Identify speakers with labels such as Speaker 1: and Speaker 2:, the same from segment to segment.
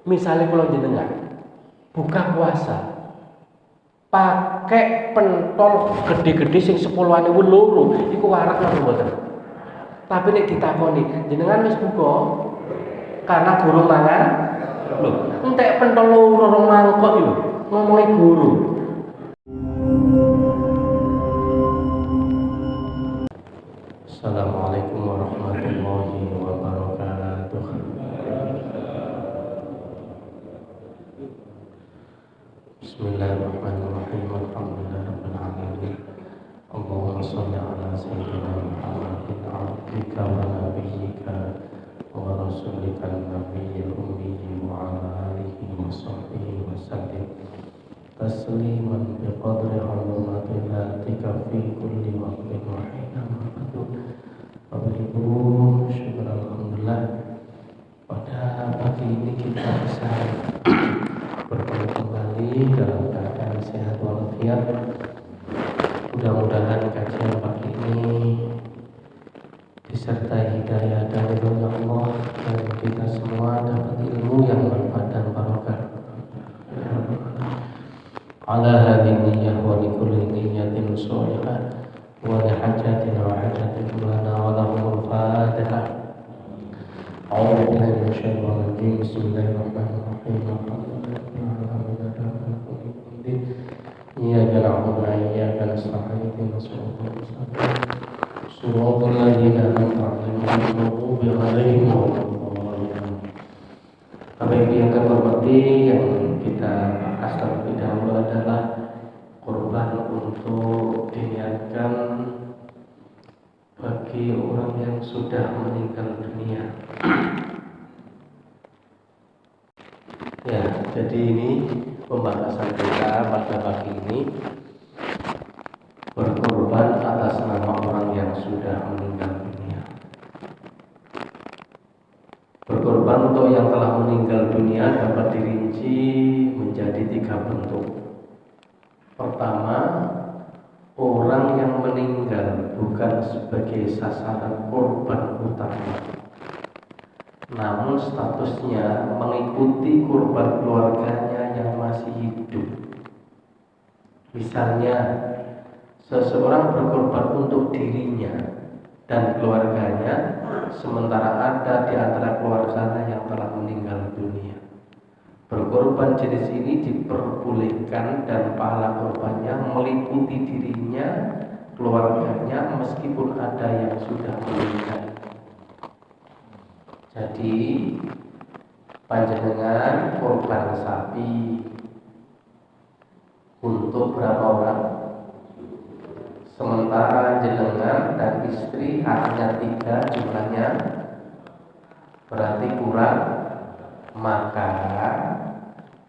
Speaker 1: Misalnya kula jenengan buka puasa pakai pentol gede-gede sing 10.000 loro iku warak napa mboten? Tapi nek ditakoni, jenengan wis buka karena guru mangan lho, entek pentol loro rong mangkok yo ngomongi guru. Assalamualaikum warahmatullahi wabarakatuh. Bismillahirrahmanirrahim. Alhamdulillahirabbil alamin. Allahumma shalli ala sayyidina Muhammadin abdika wa nabiyyika wa rasulika nabiyil ummi wa ala alihi wa sahbihi wa sallim tasliman biqadri hurmati dhatika fi kulli waqtin wa hina ma ba'du. Bapak Ibu, syukur alhamdulillah pada pagi ini kita bisa bertemu kembali dalam keadaan sehat walafiat. Mudah-mudahan kajian pagi ini disertai hidayah dari Allah dan kita semua dapat ilmu yang bermanfaat dan barokah. Ala hadhihi niyyah wa li kulli niyyatin shalihah wa li hajatin wa hajatin lana wa lahumul fatihah. A'udzu billahi minasyaitonir rajim. Bismillahirrahmanirrahim. Iyyaka na'budu wa iyyaka nasta'in. Ihdinas siratal ladzina an'amta 'alaihim ghairil maghdubi 'alaihim waladdallin. Apa yang kami hormati, yang kita bahas terlebih dahulu adalah kurban untuk diniatkan bagi orang yang sudah meninggal dunia. Ya, jadi ini pembahasan kita pada pagi ini, berkorban atas nama orang yang sudah meninggal dunia. Berkorban untuk yang telah meninggal dunia dapat dirinci menjadi 3 bentuk. Pertama, orang yang meninggal bukan sebagai sasaran korban utama, namun statusnya mengikuti korban keluarganya yang masih hidup. Misalnya, seseorang berkorban untuk dirinya dan keluarganya, sementara ada di antara keluarganya yang telah meninggal dunia. Berkorban jenis ini diperbolehkan dan pahala korbannya meliputi dirinya, keluarganya, meskipun ada yang sudah meninggal. Jadi panjenengan korban sapi untuk berapa orang? Sementara jenengan dan istri hanya 3 jumlahnya, berarti kurang. Maka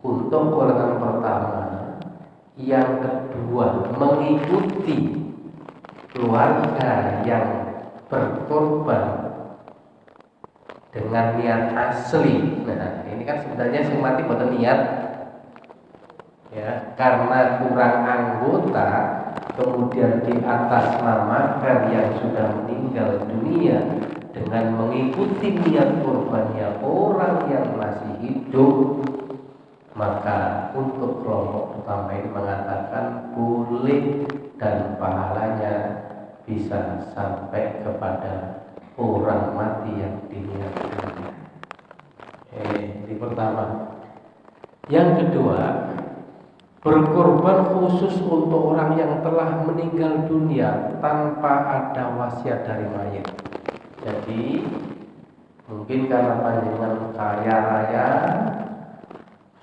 Speaker 1: untuk korban pertama, yang kedua mengikuti keluarga yang berkorban dengan niat asli. Nah, ini kan sebenarnya sing mati boten niat, ya, karena kurang anggota, kemudian di atas namakan yang sudah meninggal dunia dengan mengikuti niat korbannya orang yang masih hidup. Maka untuk kelompok pertama ini mengatakan boleh dan pahalanya bisa sampai kepada orang mati yang diniatkan. Ini pertama. Yang kedua, berkorban khusus untuk orang yang telah meninggal dunia tanpa ada wasiat dari mayit. Jadi mungkin karena panjenengan kaya raya,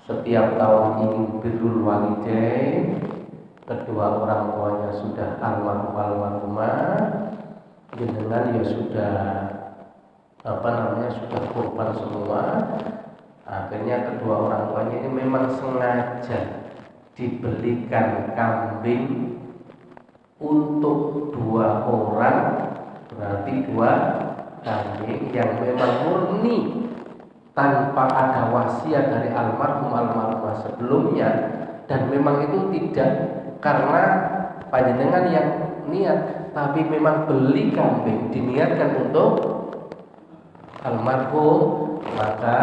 Speaker 1: setiap tahun ingin birrul walidain, kedua orang tuanya sudah almarhumah, jenengan ya sudah sudah korban semua. Akhirnya kedua orang tuanya ini memang sengaja dibelikan kambing untuk 2 orang, berarti 2 kambing yang memang murni tanpa ada wasiat dari almarhumah sebelumnya, dan memang itu tidak karena panjenengan yang niat, tapi memang beli kambing diniatkan untuk almarhum. Maka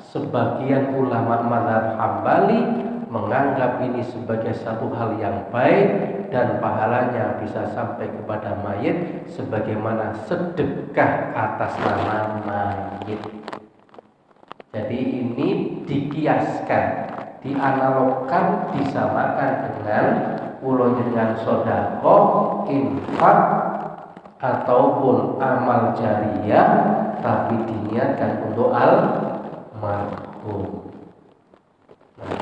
Speaker 1: sebagian ulama mazhab Hambali menganggap ini sebagai satu hal yang baik dan pahalanya bisa sampai kepada mayit sebagaimana sedekah atas nama mayit. Jadi ini dikiaskan, dianalogkan, disamakan dengan ulo dengan sedekah, infak ataupun amal jariyah, tapi diniatkan untuk almarhum. Nah,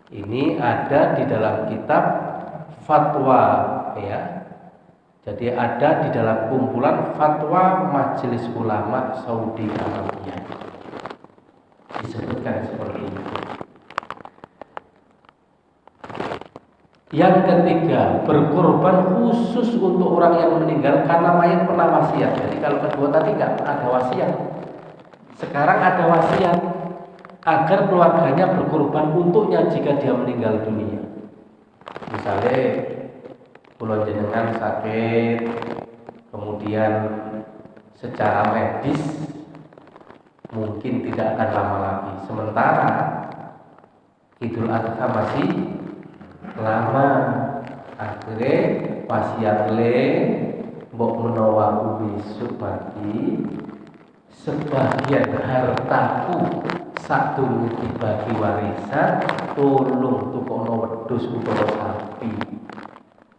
Speaker 1: ini ada di dalam kitab fatwa, ya. Jadi ada di dalam kumpulan fatwa Majelis Ulama Saudi Arabia. Disebutkan seperti itu. Yang ketiga, berkorban khusus untuk orang yang meninggal karena mayat pernah wasiat. Jadi kalau kedua tadi nggak ada wasiat, sekarang ada wasiat agar keluarganya berkorban untuknya jika dia meninggal dunia. Misalnya kula jenengan sakit, kemudian secara medis mungkin tidak akan lama lagi. Sementara Idul Adha masih lama, akhirnya wasiat le mbok menawa besok pagi sebagian hartaku sadurunge dibagi warisan tolong tukono wedhus utawa sapi.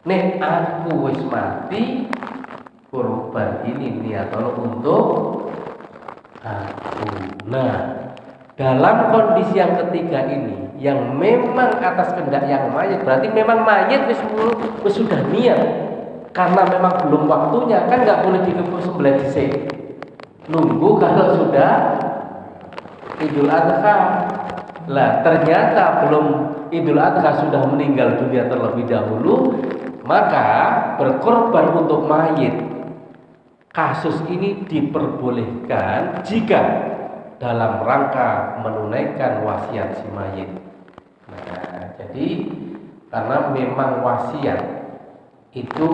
Speaker 1: Nek aku wis mati, korban ini niatono untuk aku. Nah, dalam kondisi yang ketiga ini, yang memang atas kehendak yang mayit, berarti memang mayit wis sudah niat, karena memang belum waktunya, kan nggak boleh dikepung sebelah dhisik. Nunggu kalau sudah Idul Adha. Lah ternyata belum Idul Adha sudah meninggal dunia terlebih dahulu, maka berkorban untuk mayit. Kasus ini diperbolehkan jika dalam rangka menunaikan wasiat si mayit. Nah, jadi karena memang wasiat itu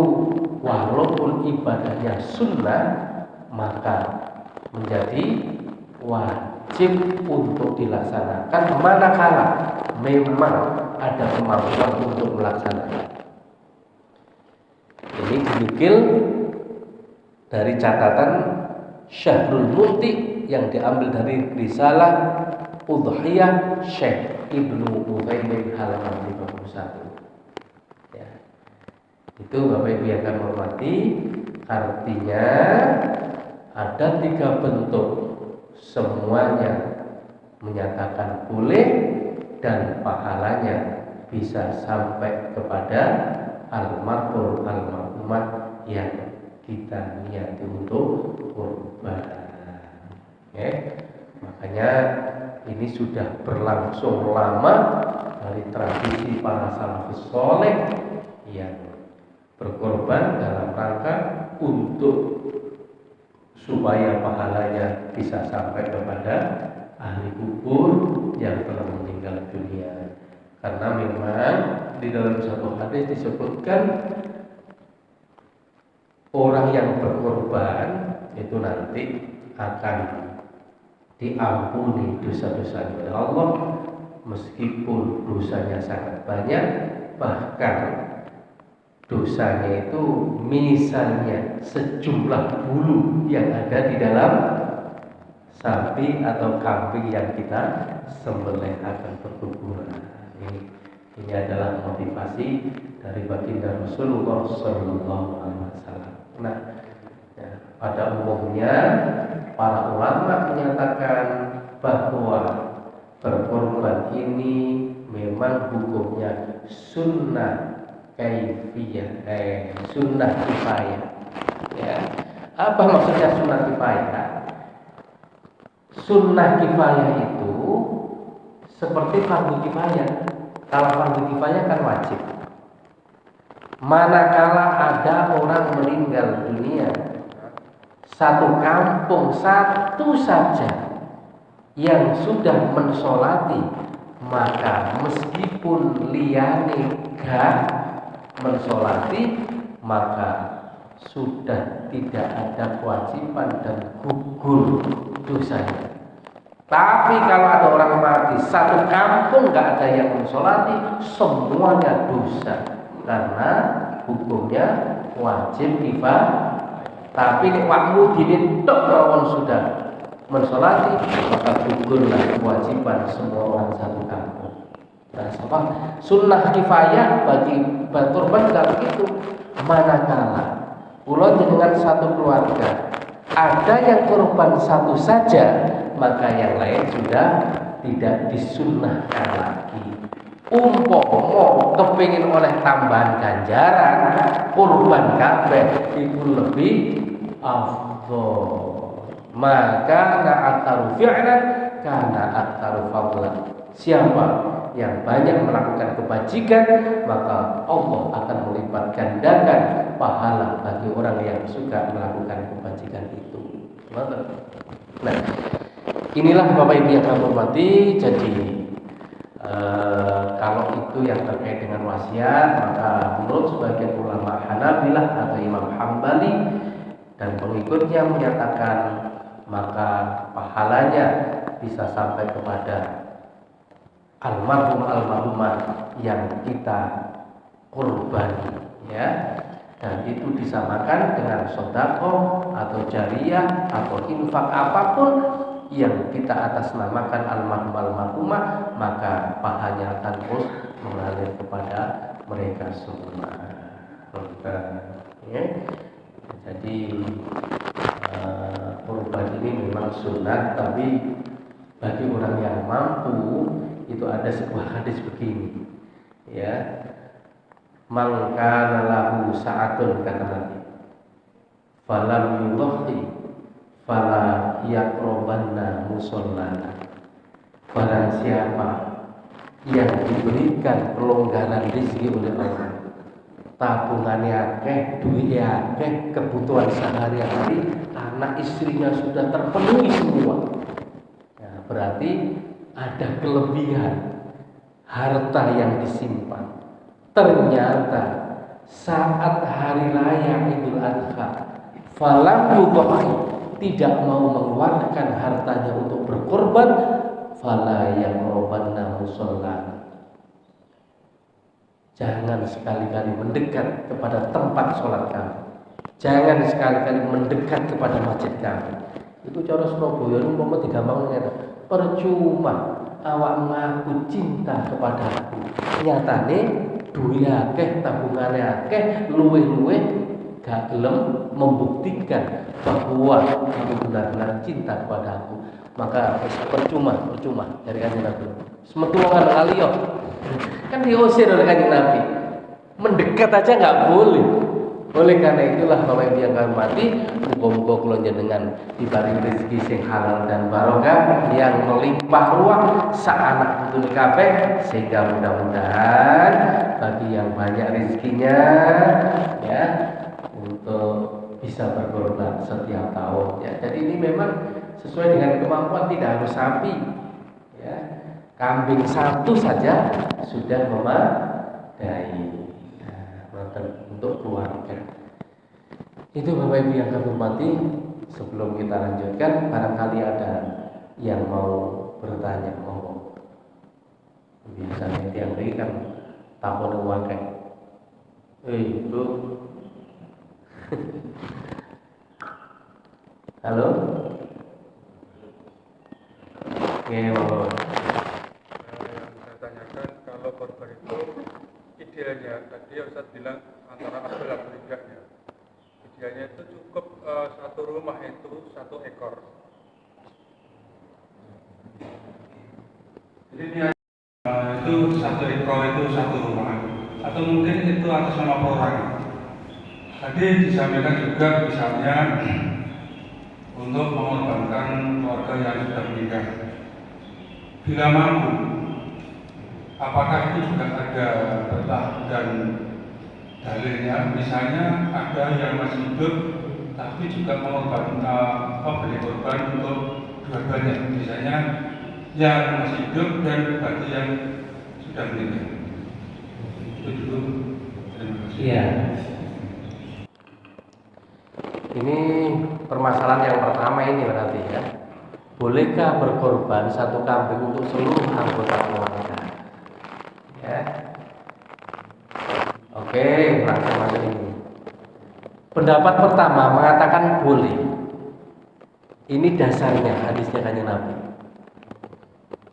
Speaker 1: walaupun ibadahnya sunnah, maka menjadi wajib untuk dilaksanakan manakala memang ada kemampuan untuk melaksanakan. Ini dinukil dari catatan Syahrul Munti yang diambil dari risalah Udhiyah Syekh Ibnu Utsaimin halaman 51. Ya. Itu Bapak Ibu yang akan menghormati, artinya ada 3 bentuk, semuanya menyatakan boleh dan pahalanya bisa sampai kepada almarhum almarhumah yang kita niati untuk kurban. Makanya ini sudah berlangsung lama dari tradisi para salafus soleh yang berkorban dalam rangka untuk supaya pahalanya bisa sampai kepada ahli kubur yang telah meninggal dunia. Karena memang di dalam satu hadis disebutkan orang yang berkorban itu nanti akan diampuni dosa-dosanya oleh Allah, meskipun dosanya sangat banyak, bahkan dosanya itu misalnya sejumlah bulu yang ada di dalam sapi atau kambing yang kita sembelih akan berkuburan. Ini adalah motivasi dari baginda Rasulullah SAW. Nah, ya, pada umumnya para ulama menyatakan bahwa berkorban ini memang hukumnya sunnah kaifiyah, sunnah kifayah. Ya. Apa maksudnya sunnah kifayah? Sunnah kifayah itu seperti fardu kifayah. Kalau fardu kifayah kan wajib. Manakala ada orang meninggal dunia, satu kampung satu saja yang sudah mensolati, maka meskipun liyane gak mensolati, maka sudah tidak ada kewajiban dan gugur dosanya.
Speaker 2: Tapi kalau ada orang mati satu kampung nggak ada yang mensolati, semuanya dosa karena hukumnya wajib kifayah. Tapi nek wakmu dini tok rawon sudah mensolati, maka gugurlah kewajiban semua orang satu kampung. Nah, sebab sunnah kifayah bagi korban juga begitu. Manakala pulau dengan satu keluarga ada yang korban satu saja, maka yang lain sudah tidak disunnahkan lagi. Umpomo kepingin oleh tambahan ganjaran kurban kabeh itu lebih afdol. Maka aktaru fi'lan karena aktaru fadlan. Siapa yang banyak melakukan kebajikan, maka Allah akan melipat gandakan pahala bagi orang yang suka melakukan kebajikan itu. Nah, inilah Bapak Ibu yang kami hormati. Jadi kalau itu yang terkait dengan wasiat, maka menurut sebagian ulama Hanabilah atau Imam Hambali dan pengikutnya menyatakan maka pahalanya bisa sampai kepada almarhum almarhumah yang kita kurbani, ya, dan itu disamakan dengan sedekah atau jariyah atau infak apapun yang kita atasnamakan almarhum almarhumah, maka pahalanya akan terus mengalir kepada mereka semua. Ya. Jadi kurban ini memang sunnah, tapi bagi orang yang mampu itu ada sebuah hadis begini, ya, mangkana lahu sa'atun kata Nabi falam yudhi fala yaqrabanna musallana. Barang siapa yang diberikan pelonggaran rezeki oleh Allah, tabungannya akeh, duitnya akeh, kebutuhan sehari-hari, anak istrinya sudah terpenuhi semua, ya, berarti ada kelebihan harta yang disimpan. Ternyata saat hari raya Idul Adha falam yudhi, tidak mau mengeluarkan hartanya untuk berkorban, fala yaqrabanna musalla. Jangan sekali-kali mendekat kepada tempat sholat kami, jangan sekali-kali mendekat kepada masjid kami. Itu cara Surabaya ini umpama digampang ngene, percuma awak mengaku cinta kepada aku, nyatane duwe akeh, tabungane akeh, luweh-luweh gak gelem membuktikan bahwa kamu benar-benar cinta kepada aku, maka percuma dari Kanjeng Nabi. Semetuan kali yo, kan diusir oleh Kanjeng Nabi. Mendekat aja nggak boleh. Oleh karena itulah Bapak Ibu yang kami hormati, muga-muga kula jenengan diparingi rezeki sing halal dan barokah, yang melimpah ruah sak anak putu kabeh, sehingga mudah-mudahan bagi yang banyak rezekinya, ya, untuk bisa berkorban setiap tahun, ya. Jadi ini memang sesuai dengan kemampuan, tidak harus sapi, ya. Kambing satu saja sudah memadai. Untuk keluarga. Itu Bapak Ibu yang kami hormati. Sebelum kita lanjutkan, barangkali ada yang mau bertanya, monggo. Biasanya yang ini kan takon wakai. Itu. Halo? Oke, monggo.
Speaker 3: Saya tanyakan, kalau korban itu idealnya, tadi yang Ustaz bilang antara asal dan tidaknya, idealnya itu cukup satu rumah itu satu ekor. Jadi dia itu satu ekor itu satu rumah, atau mungkin itu atas nama orang. Tadi disampaikan juga misalnya untuk mengorbankan keluarga yang sudah meninggal. Bila mampu, apakah itu juga ada bertah dan dalilnya? Misalnya ada yang masih hidup tapi juga mengorbankan beri korban untuk dua-duanya, misalnya yang masih hidup dan bagi yang sudah meninggal. Itu dulu. Terima kasih.
Speaker 2: Iya. Ini permasalahan yang pertama ini berarti, ya. bolehkah berkorban satu kambing untuk seluruh anggota keluarga? Ya. Oke, langsung masuk ini. Pendapat pertama mengatakan boleh. Ini dasarnya hadisnya Kanjeng Nabi.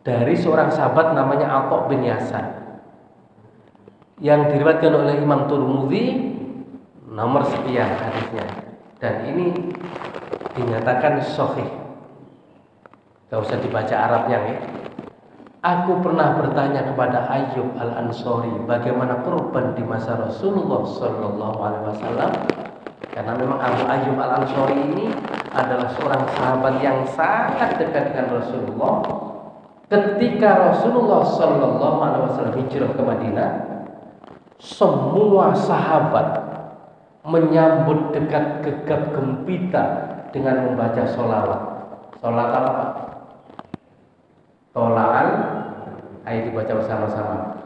Speaker 2: Dari seorang sahabat namanya Atha bin Yasar, yang diriwayatkan oleh Imam Tirmidzi nomor sekian hadisnya, dan ini dinyatakan sahih. Gak usah dibaca Arabnya ya. Aku pernah bertanya kepada Ayyub Al-Ansori bagaimana kurban di masa Rasulullah Sallallahu Alaihi Wasallam, karena memang Abu Ayyub Al-Ansori ini adalah seorang sahabat yang sangat dekat dengan Rasulullah. Ketika Rasulullah Sallallahu Alaihi Wasallam hijrah ke Madinah, semua sahabat menyambut dekat gegap gempita dengan membaca sholawat. Sholawat apa? Tola'al, ayo dibaca bersama-sama.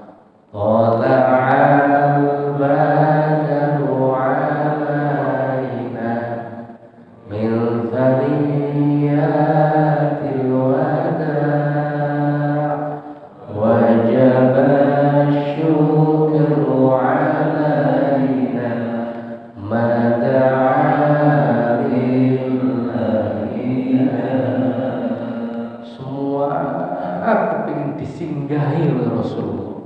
Speaker 2: Tola'al badru alaina min thaniyatil wada' wajaba syukru alaina ma da'a lillahi. Semua aku ingin disinggahi oleh Rasulullah.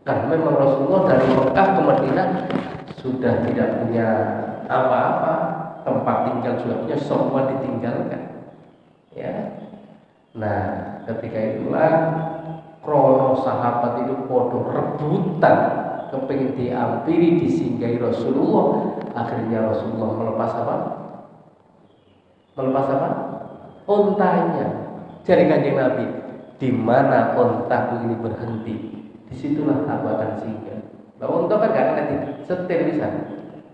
Speaker 2: Karena memang Rasulullah dari Mekah ke Madinah sudah tidak punya apa-apa, tempat tinggal juga punya, semua ditinggalkan. Ya. Nah, ketika itulah krono sahabat itu podo rebutan kepingin diampiri disinggahi Rasulullah. Akhirnya Rasulullah melepas apa? Melepas apa? Ontanya. Jadi Kanjeng Nabi, di mana ontaku ini berhenti, disitulah aku akan singgah. Lah onta kan gak kena setir bisa.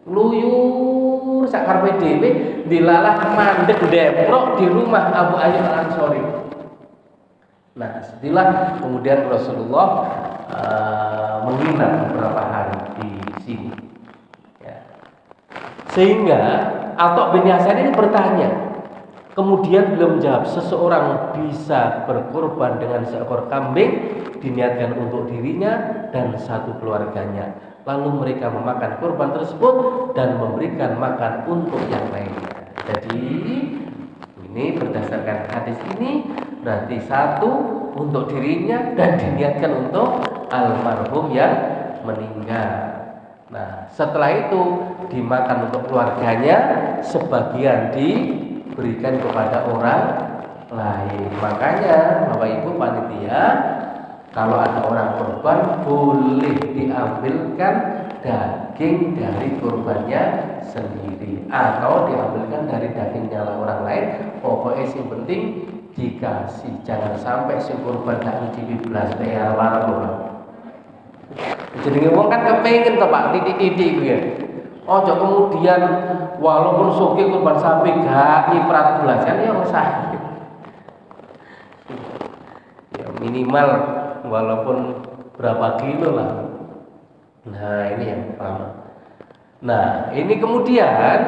Speaker 2: Luyur sak karepe dhewe dilalah mandek deprok di rumah Abu Ayyub Al-Ansori. Nah, setelah kemudian Rasulullah menginap beberapa hari di sini. Ya. Sehingga Atha bin Yasar ini bertanya. Kemudian beliau menjawab, seseorang bisa berkorban dengan seekor kambing diniatkan untuk dirinya dan satu keluarganya. Lalu mereka memakan korban tersebut dan memberikan makan untuk yang lainnya. Jadi ini berdasarkan hadis ini berarti satu untuk dirinya dan diniatkan untuk almarhum yang meninggal. Nah, setelah itu dimakan untuk keluarganya, sebagian diberikan kepada orang lain. Makanya Bapak Ibu panitia, kalau ada orang korban boleh diambilkan daging dari korbannya sendiri atau diambilkan dari dagingnya orang lain. Pokoknya yang penting dikasih, jangan sampai si korban tak ngicipi belas bayar warung. Jadi wong kan kepengen to Pak titik-titik ku ya. Ojo kemudian walaupun soge korban sapi gak nyiprat belas kan ya sakit. Ya minimal walaupun berapa kilo lah. Nah ini yang pertama. Nah ini kemudian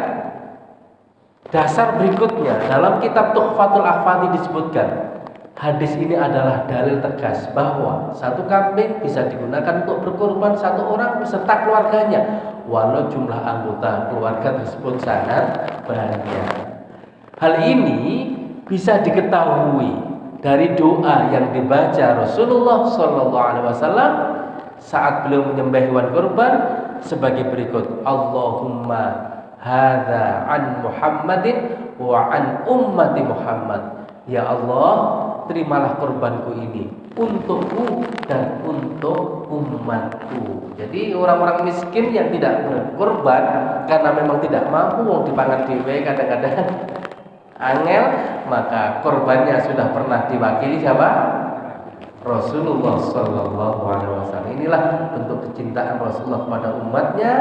Speaker 2: dasar berikutnya dalam kitab Tuhfatul Ahfadhi disebutkan hadis ini adalah dalil tegas bahwa satu kambing bisa digunakan untuk berkorban satu orang beserta keluarganya walau jumlah anggota keluarga tersebut sangat banyak. Hal ini bisa diketahui dari doa yang dibaca Rasulullah SAW saat beliau menyembelih hewan kurban sebagai berikut: Allahumma hadza an Muhammadin wa an ummati Muhammad. Ya Allah, terimalah kurbanku ini untukku dan untuk umatku. Jadi orang-orang miskin yang tidak berkorban karena memang tidak mampu wong dipangan dhewe kadang-kadang angel, maka korbannya sudah pernah diwakili siapa? Rasulullah Sallallahu Alaihi Wasallam. Inilah bentuk kecintaan Rasulullah kepada umatnya,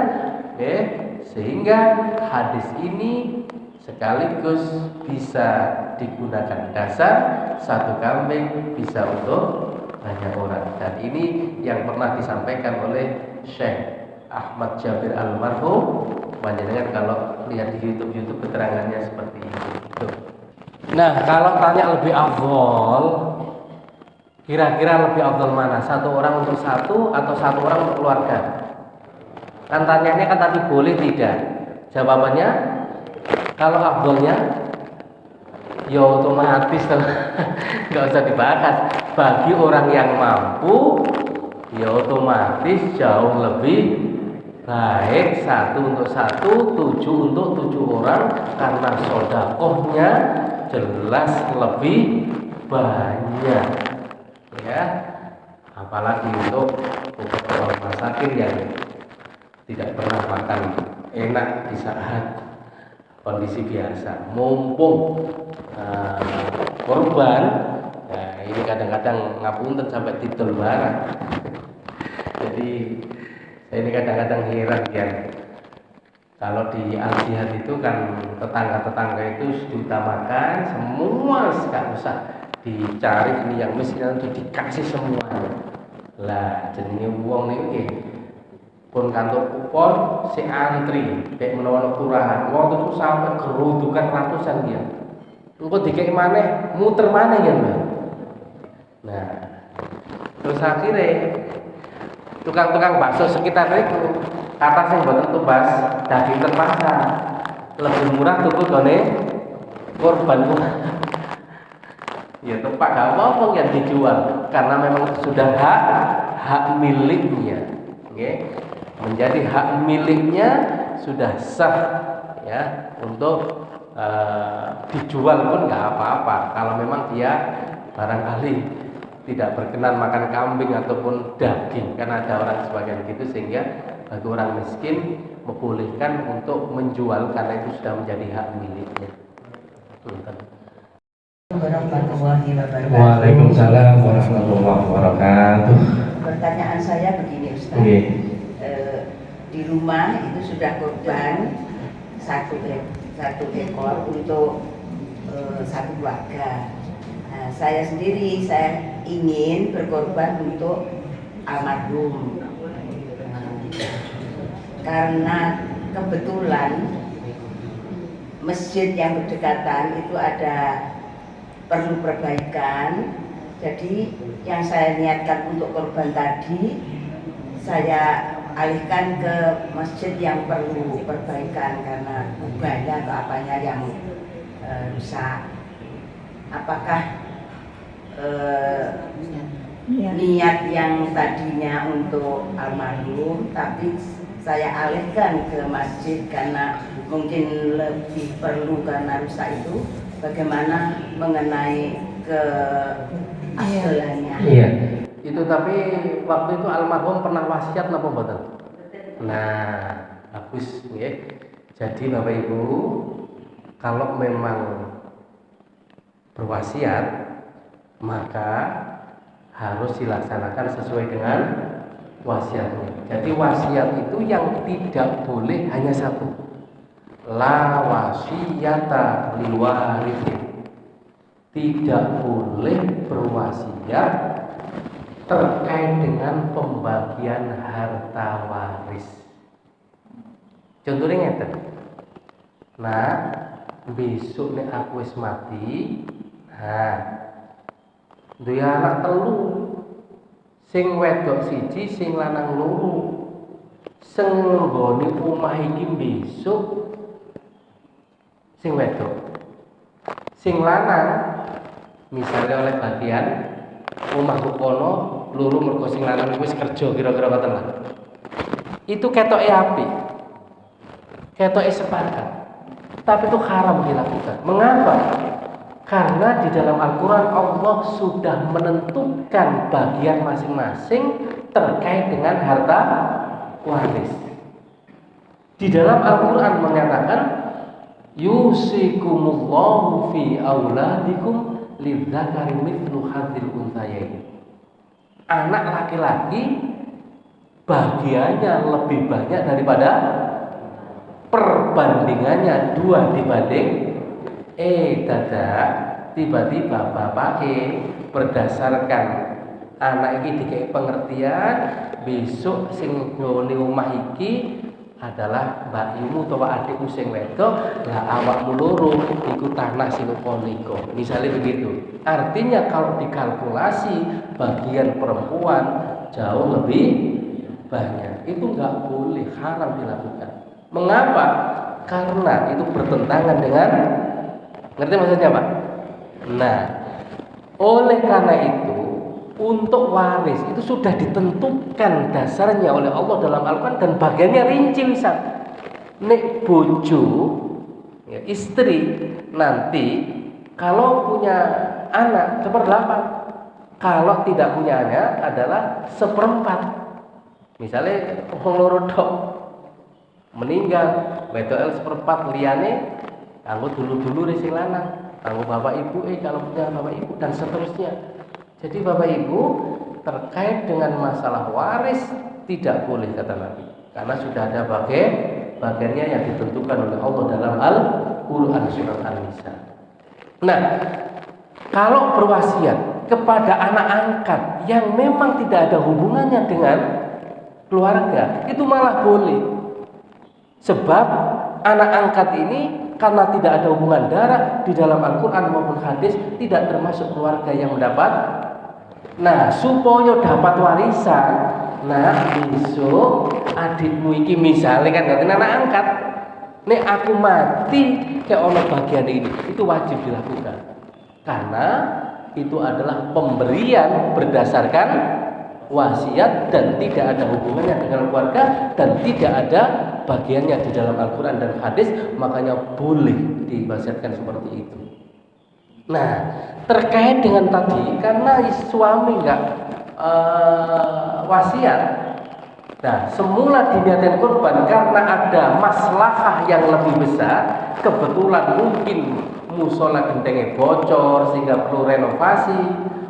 Speaker 2: sehingga hadis ini sekaligus bisa digunakan dasar satu kambing bisa untuk banyak orang. Dan ini yang pernah disampaikan oleh Syekh Ahmad Jabir Almarhum. Panjenengan kalau lihat di YouTube keterangannya seperti itu. Nah, kalau tanya lebih afdol, kira-kira lebih afdol mana? Satu orang untuk satu atau satu orang untuk keluarga? Kan tanyanya kan tadi boleh tidak? Jawabannya, kalau afdolnya, ya otomatis nggak usah dibahas. Bagi orang yang mampu, ya otomatis jauh lebih baik satu untuk satu, 7 untuk 7 orang, karena sodakohnya jelas lebih banyak, ya. Apalagi untuk orang masakin yang tidak pernah makan enak di saat kondisi biasa, mumpung korban. Nah, ini kadang-kadang ngapunten sampai tidur barang. Jadi saya ini kadang-kadang heran ya, kalau di Al-Jihad itu kan tetangga-tetangga itu diutamakan, semua nggak usah dicari, ini yang miskin itu dikasih semuanya. Lah jenenge wong niki pun kantor kupon si antri kayak menawa kelurahan, waktu itu sampai gerudukan ratusan dia. Engko dikek maneh, muter maneh ya, Mbak. Nah, terus akhirnya tukang-tukang bakso sekitar itu kata sing mboten tumbas daging terpaksa lebih murah tuku gone korban. Ya tempat gak apa-apa yang dijual karena memang sudah hak miliknya, okay? Menjadi hak miliknya sudah sah ya untuk dijual pun nggak apa-apa kalau memang dia barangkali tidak berkenan makan kambing ataupun daging, karena ada orang sebagian gitu, sehingga bagi orang miskin membolehkan untuk menjual karena itu sudah menjadi hak miliknya.
Speaker 4: Warahmatullahi wabarakatuh.
Speaker 1: Waalaikumsalam warahmatullahi wabarakatuh.
Speaker 4: Pertanyaan saya begini, Ustaz. Di rumah itu sudah korban satu ekor untuk satu keluarga. Nah, saya sendiri saya ingin berkorban untuk almarhum. Karena kebetulan masjid yang berdekatan itu ada perlu perbaikan, jadi yang saya niatkan untuk korban tadi saya alihkan ke masjid yang perlu perbaikan karena ubahnya atau apanya yang rusak. Apakah niat yang tadinya untuk almarhum tapi saya alihkan ke masjid karena mungkin lebih perlu karena rusak itu, bagaimana mengenai ke afdalannya?
Speaker 2: Iya. Itu tapi waktu itu almarhum pernah wasiat napa mboten? Nah, bagus nggih. Jadi Bapak Ibu, kalau memang berwasiat maka harus dilaksanakan sesuai dengan wasiatnya. Jadi wasiat itu yang tidak boleh hanya satu. La wasiyata liwarithin. Tidak boleh berwasiat terkait dengan pembagian harta waris. Contohnya ngeten. Nah, besok nek aku wis mati, nah, duwe anak telu. Sing wedok siji, sing lanang loro. Sing nggone omah iki besok sing wedok. Sing lanang misalnya oleh bagian omahku kono loro mergo sing lanang wis kerja kira-kira ngoten lah. Itu ketoke apik. Ketoke sepakat. Tapi itu haram dilakukan. Mengapa? Karena di dalam Al-Quran Allah sudah menentukan bagian masing-masing terkait dengan harta waris. Di dalam Al-Quran menyatakan yusikumullahu fi auladikum lidzakari mithlu hadzil unthayain. Anak laki-laki bagiannya lebih banyak daripada perbandingannya 2 dibanding dadak tiba-tiba bapake berdasarkan anak iki dikei pengertian besok sing nggone omah iki adalah mbakmu utawa adikmu sing wedok, lah awakmu loro iku tanah sing kono. Misalnya begitu. Artinya kalau dikalkulasi bagian perempuan jauh lebih banyak. Itu enggak boleh, haram dilakukan. Mengapa? Karena itu bertentangan dengan, ngerti maksudnya Pak? Nah, oleh karena itu untuk waris itu sudah ditentukan dasarnya oleh Allah dalam Al-Quran dan bagiannya rinci. Misal nek bojo ya, istri nanti kalau punya anak 1/8, kalau tidak punya anak adalah 1/4. Misalnya wong loro tok meninggal, wedok 1/4 liyane kanggo dulu-dulu sing lanang, kanggo bapak ibu kalau punya bapak ibu dan seterusnya. Jadi Bapak Ibu, terkait dengan masalah waris tidak boleh kata Nabi, karena sudah ada bagiannya yang ditentukan oleh Allah dalam Al-Quran surat An-Nisa. Nah, kalau berwasiat kepada anak angkat yang memang tidak ada hubungannya dengan keluarga, itu malah boleh. Sebab anak angkat ini karena tidak ada hubungan darah di dalam Al-Quran maupun hadis tidak termasuk keluarga yang mendapat. Nah, supaya dapat warisan, nah besok adikmu iki misalnya kan ngerti anak angkat, nek aku mati ke ono bagian ini, itu wajib dilakukan. Karena itu adalah pemberian berdasarkan wasiat dan tidak ada hubungannya dengan keluarga dan tidak ada bagiannya di dalam Al-Quran dan hadis, makanya boleh diwasiatkan seperti itu. Nah, terkait dengan tadi, karena suami enggak wasiat, nah semula diniatkan korban karena ada maslahah yang lebih besar, kebetulan mungkin musola gentengnya bocor sehingga perlu renovasi,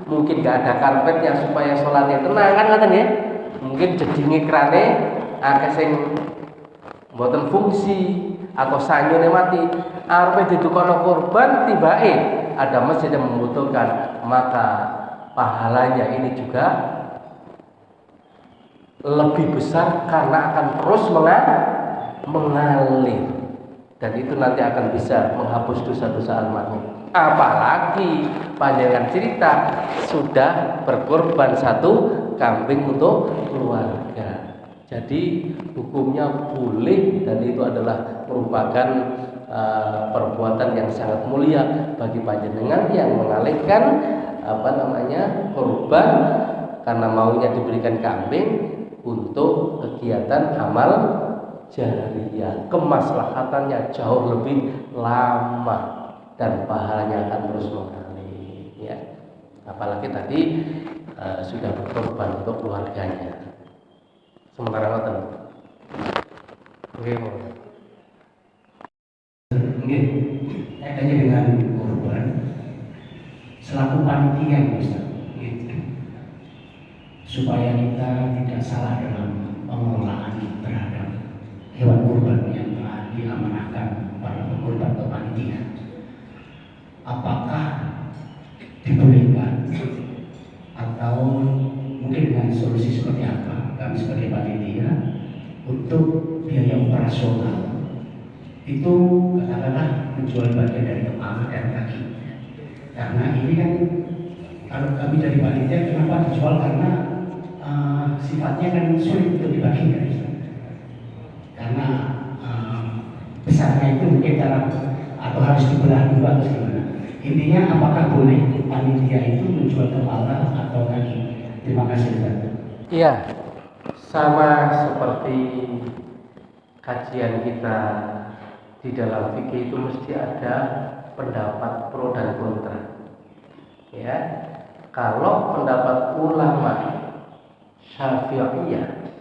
Speaker 2: mungkin enggak ada karpetnya supaya sholatnya tenang kan katanya ya? Mungkin jedinge krane akeh sing mboten fungsi atau sanyune mati, arepe didukono korban tibake ada masjid yang membutuhkan, maka pahalanya ini juga lebih besar karena akan terus mengalir dan itu nanti akan bisa menghapus dosa-dosa almarhum. Apalagi panjangan cerita sudah berkorban 1 kambing untuk keluarga. Jadi hukumnya boleh dan itu adalah merupakan perbuatan yang sangat mulia bagi panjenengan yang mengalihkan korban karena maunya diberikan kambing untuk kegiatan amal jariyah. Kemaslahatannya jauh lebih lama dan pahalanya akan terus mengalir ya. Apalagi tadi sudah berkorban untuk keluarganya. Sementara ngoten. Oke,
Speaker 5: Nggih, kaitannya dengan korban selaku panitia Ustaz, supaya kita tidak salah dalam pengelolaan terhadap hewan kurban yang telah diamanahkan para pengorban atau panitia. Apakah dibolehkan atau mungkin dengan solusi seperti apa kami sebagai panitia untuk biaya operasional itu katakanlah menjual bagian dari kepala dan kaki, karena ini kan kalau kami dari panitia kenapa dijual karena sifatnya kan sulit untuk dibagikan karena besarnya itu mungkin dalam atau harus dibelah dua atau gimana. Intinya apakah boleh panitia itu menjual kepala atau kaki? Terima kasih Ustaz.
Speaker 2: Iya, sama seperti kajian kita di dalam fikih itu mesti ada pendapat pro dan kontra. Ya, kalau pendapat ulama Syafi'iyah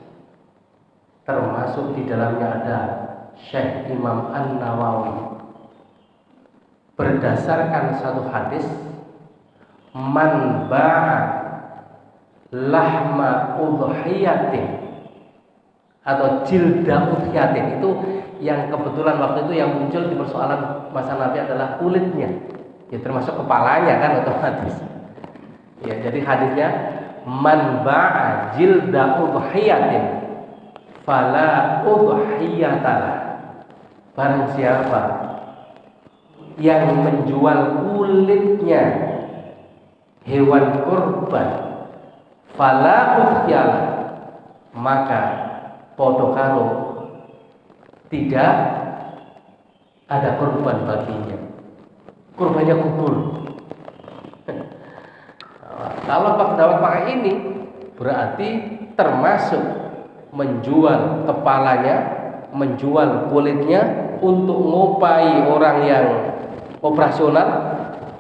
Speaker 2: termasuk di dalamnya ada Syekh Imam An-Nawawi berdasarkan satu hadis, man ba'a lahma udhiyatin atau jilda udhiyatin, itu yang kebetulan waktu itu yang muncul di persoalan masa Nabi adalah kulitnya, ya termasuk kepalanya kan otomatis. Ya, jadi hadisnya man ba'a jilda udhiyatin fala udhiyatalah. Barang siapa yang menjual kulitnya hewan kurban, fala udhiyalah, maka podo karo tidak ada kurban baginya, kurbannya gugur. Kalau pendapat pakai ini berarti termasuk menjual kepalanya, menjual kulitnya untuk ngopai orang yang operasional,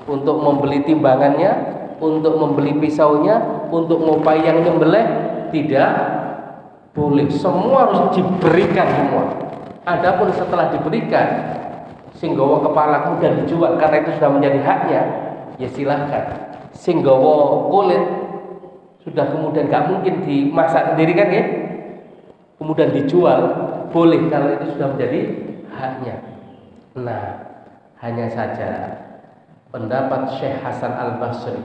Speaker 2: untuk membeli timbangannya, untuk membeli pisaunya, untuk ngopai yang nyembelih, tidak boleh. Semua harus diberikan semua. Adapun setelah diberikan, singgawa kepala kemudian dijual karena itu sudah menjadi haknya, ya silahkan. Singgawa kulit sudah kemudian gak mungkin dimasak sendiri kan ya, kemudian dijual boleh kalau itu sudah menjadi haknya. Nah, hanya saja pendapat Syekh Hasan Al-Basri,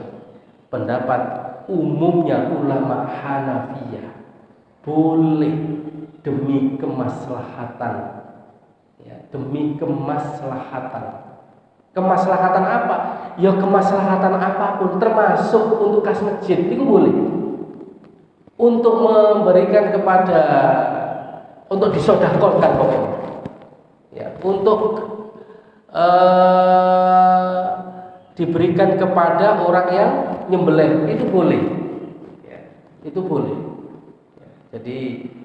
Speaker 2: pendapat umumnya ulama Hanafiyah, boleh demi kemaslahatan, ya, demi kemaslahatan. Kemaslahatan apa? Ya kemaslahatan apapun, termasuk untuk kas masjid itu boleh. Untuk memberikan kepada, untuk disedekahkan pokoknya. Ya, untuk diberikan kepada orang yang nyembelih itu boleh. Ya, itu boleh. Ya, jadi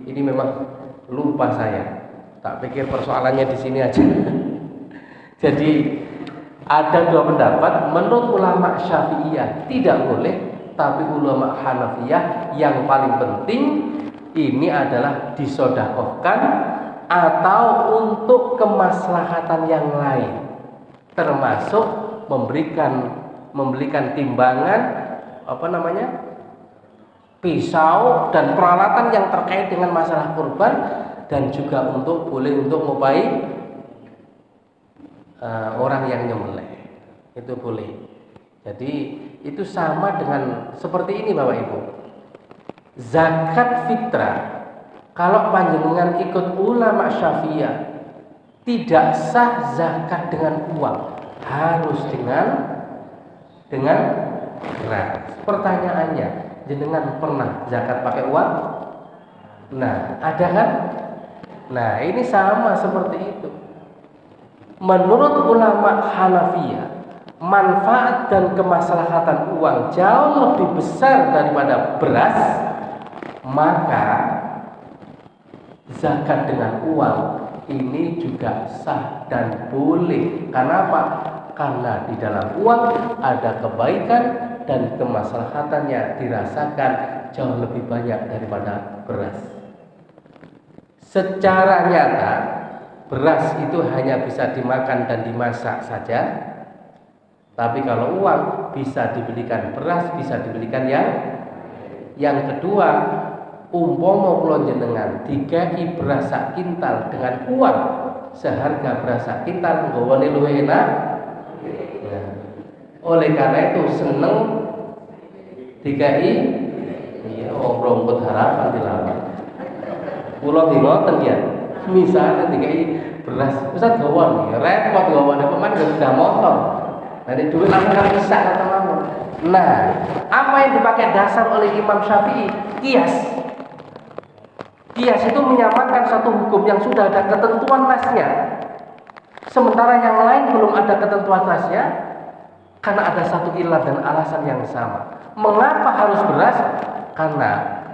Speaker 2: ini memang lupa saya. Tak pikir persoalannya di sini aja. Jadi ada dua pendapat. Menurut ulama Syafi'iyah tidak boleh, tapi ulama Hanafiyah yang paling penting ini adalah disedekahkan atau untuk kemaslahatan yang lain, termasuk memberikan timbangan, pisau dan peralatan yang terkait dengan masalah kurban, dan juga boleh untuk ngopai orang yang nyembelih, itu boleh. Jadi itu sama dengan seperti ini Bapak Ibu. Zakat fitrah, kalau panjenengan ikut ulama Syafi'iyah, tidak sah zakat dengan uang, harus dengan beras. Pertanyaannya, jenengan pernah zakat pakai uang? Nah, ada kan? Nah, ini sama seperti itu. Menurut ulama Hanafiyah, manfaat dan kemaslahatan uang jauh lebih besar daripada beras, maka zakat dengan uang ini juga sah dan boleh. Karena apa? Karena di dalam uang ada kebaikan dan kemaslahatannya dirasakan jauh lebih banyak daripada beras. Secara nyata beras itu hanya bisa dimakan dan dimasak saja. Tapi kalau uang bisa dibelikan beras, bisa dibelikan yang kedua, umpama kula jenengan dikai beras sak kintal dengan uang seharga beras sak kintal, nggawane luwih enak. Nah, oleh karena itu seneng dikai rongkot harapan dilawan. Kula ngoten ya. Misalnya dikai beras, Ustaz gawon ya repot gawane peman sudah motor. Nanti duit langsung bisa kata mawon. Nah, apa yang dipakai dasar oleh Imam Syafi'i? Qiyas. Qiyas itu menyamakan satu hukum yang sudah ada ketentuan nasnya, sementara yang lain belum ada ketentuan nasnya, karena ada satu ilah dan alasan yang sama. Mengapa harus beras? Karena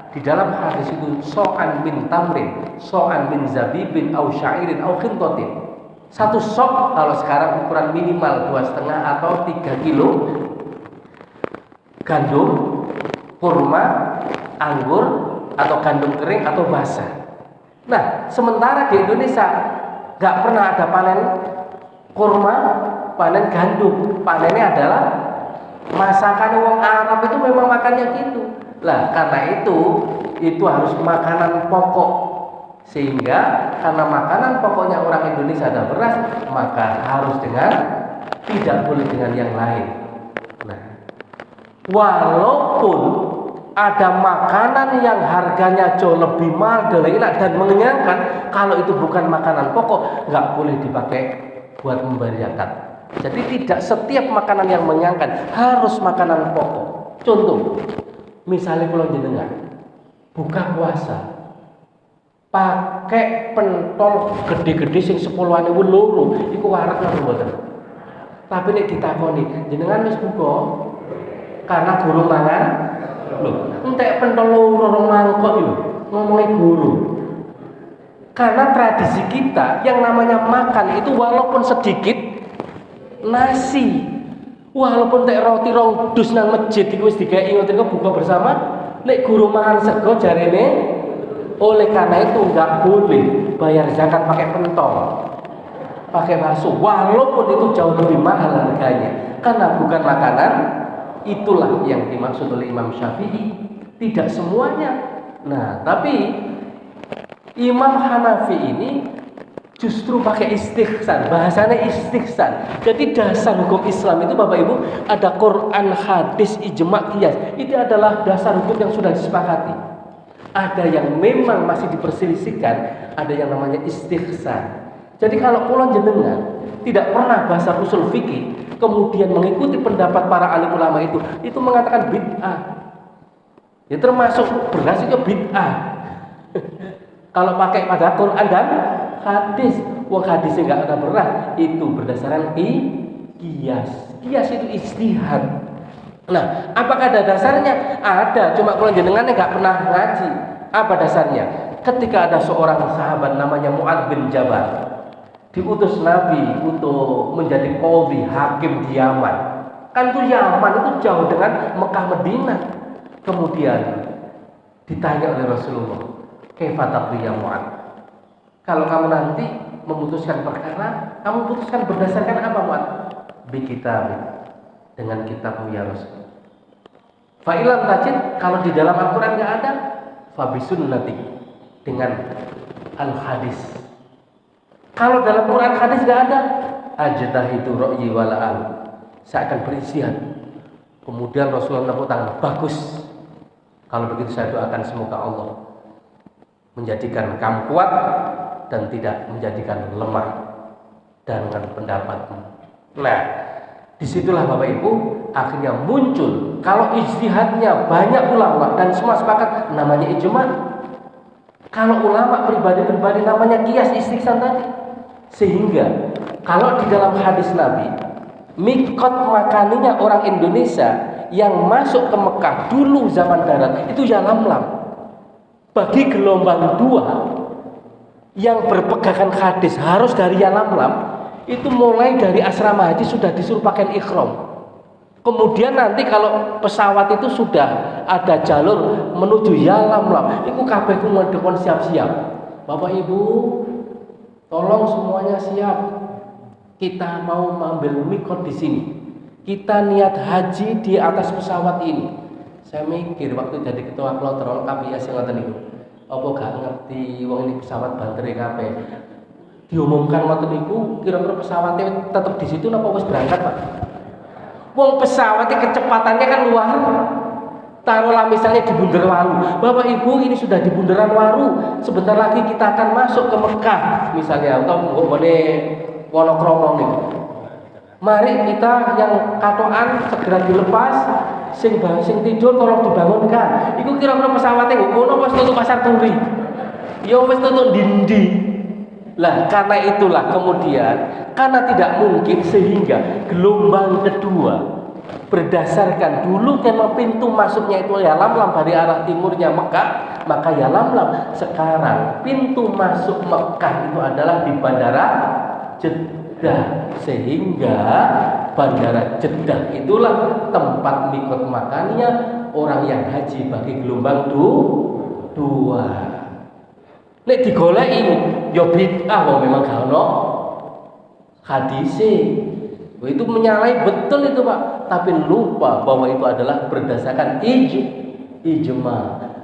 Speaker 2: di dalam hadis itu so'an min tamrin, so'an min zabibin, au syairin, au khintotin. Satu sok kalau sekarang ukuran minimal 2,5 atau 3 kilo gandum, kurma, anggur, atau gandum kering atau basah. Nah, sementara di Indonesia nggak pernah ada panen kurma, panen gandum. Panennya adalah masakan wong Arab, itu memang makannya gitu. Lah, karena itu harus makanan pokok. Sehingga karena makanan pokoknya orang Indonesia ada beras, maka harus tidak boleh dengan yang lain. Nah, walaupun ada makanan yang harganya jauh lebih mahal dan enak dan mengenyangkan, kalau itu bukan makanan pokok nggak boleh dipakai buat membayar zakat. Jadi tidak setiap makanan yang mengenyangkan harus makanan pokok. Contoh, misalnya kalau jenengan buka puasa pakai pentol gede-gede sing 10.000 loro, iku warak napa mboten? Tapi nek ditakoni, jenengan wis buka karena guru mangan. Loh, entek pentol loro rong mangkok lho, ngomongin guru. Karena tradisi kita yang namanya makan itu walaupun sedikit nasi, walaupun tek roti rong dus nang masjid iku wis dikeki ngoten kok buka bersama, nek guru mangan sego jarene oleh karena itu enggak boleh bayar zakat pakai pentol, pakai bakso, walaupun itu jauh lebih mahal harganya, karena bukan makanan. Itulah yang dimaksud oleh Imam Syafi'i. Tidak semuanya. Nah, tapi Imam Hanafi ini justru pakai istihsan. Bahasanya istihsan. Jadi dasar hukum Islam itu Bapak Ibu ada Quran, hadis, ijma', qiyas. Itu adalah dasar hukum yang sudah disepakati. Ada yang memang masih diperselisihkan, ada yang namanya istihsan. Jadi kalau kula jenengan tidak pernah bahasa usul fikih, kemudian mengikuti pendapat para alim ulama itu mengatakan bid'ah. Ya termasuk beras itu bid'ah. Kalau pakai pada Quran dan hadis, wong hadisnya enggak ada beras, itu berdasarkan qiyas. Qiyas itu ijtihad. Nah, apakah ada dasarnya? Ada, cuma kalau jenengan enggak pernah ngaji. Apa dasarnya? Ketika ada seorang sahabat namanya Mu'adz bin Jabal, diutus Nabi untuk menjadi qadhi, hakim di Yaman. Kan itu Yaman itu jauh dengan Mekah Madinah. Kemudian ditanya oleh Rasulullah, "Kaifa taqdi ya Mu'adz? Kalau kamu nanti memutuskan perkara, kamu putuskan berdasarkan apa Mu'adz?" Bi kitab, dengan kitabmu ya Rasul. Fa ilam tajid, kalau di dalam Al-Qur'an enggak ada, fa bi sunnati, dengan al-hadis. Kalau dalam Quran hadis nggak ada, ajtahidu ra'yi wala al. Saya akan beristihad. Kemudian Rasulullah menepuk tangan, bagus. Kalau begitu saya doakan semoga Allah menjadikan kamu kuat dan tidak menjadikan lemah dengan pendapatmu. Nah, disitulah Bapak Ibu akhirnya muncul. Kalau ijtihadnya banyak ulama dan semua sepakat, namanya ijma'. Kalau ulama pribadi-pribadi namanya qiyas istihsan tadi. Sehingga kalau di dalam hadis Nabi, mikot makaninya orang Indonesia yang masuk ke Mekah dulu zaman darat itu Yalamlam. Bagi gelombang 2 yang berpegangan hadis harus dari Yalamlam, itu mulai dari asrama haji sudah disuruh pakai ihram. Kemudian nanti kalau pesawat itu sudah ada jalur menuju Yalamlam, itu kabeh ku ngedekon siap-siap. Bapak Ibu, tolong semuanya siap. Kita mau mengambil mikot di sini. Kita niat haji di atas pesawat ini. Saya mikir waktu jadi ketua kloter KPIS yang ngoten niku. Apa gak ngerti wong ini pesawat bantere kabeh. Diumumkan ngoten niku, kira-kira pesawatnya tetap di situ napa wis berangkat, Pak? Wong pesawatnya kecepatannya kan luar. Taruhlah misalnya di Bunderwaru. Bapak Ibu ini sudah di Bundaran Waru. Sebentar lagi kita akan masuk ke Mekah misalnya atau nggone Wonokromo nih. Mari kita yang katoan segera dilepas, sing tidur tolong dibangunkan. Iku kira-kira pesawatnya ngono wis tutup pasar turi. Ya wis tutup dindi. Lah karena itulah kemudian karena tidak mungkin sehingga gelombang kedua berdasarkan dulu tema pintu masuknya itu Yalamlam dari arah timurnya Mekah, maka Yalamlam. Sekarang pintu masuk Mekah itu adalah di Bandara Jeddah, sehingga Bandara Jeddah itulah tempat mikot makannya orang yang haji bagi gelombang 2. Nek digoleki ya bid'ah wong memang gak ono hadise. Itu menyalahi betul itu Pak, tapi lupa bahwa itu adalah berdasarkan ijma.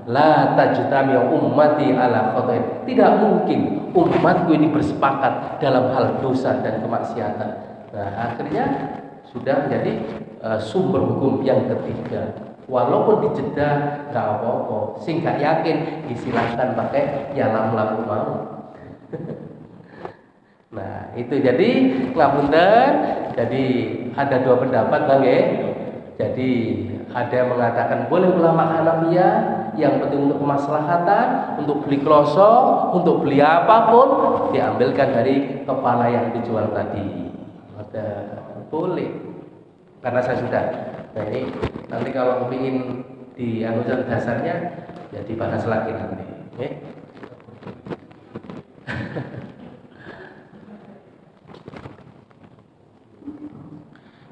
Speaker 2: La tajtami ummati ala khata'. Tidak mungkin umatku ini bersepakat dalam hal dosa dan kemaksiatan. Nah, akhirnya sudah jadi sumber hukum yang ketiga. Walaupun dijeda nggak apa-apa. Sing nggak yakin silahkan pakai ya lampu mau. Nah itu jadi ngapunten. Jadi ada dua pendapat bang ya. Jadi ada yang mengatakan boleh ulama Hanafiyah yang penting untuk kemaslahatan, untuk beli kloso, untuk beli apapun diambilkan dari kepala yang dijual tadi. Ada boleh. Karena saya sudah. Nah ini nanti kalau ingin di anggota dasarnya ya dibahas lagi nanti. Okay?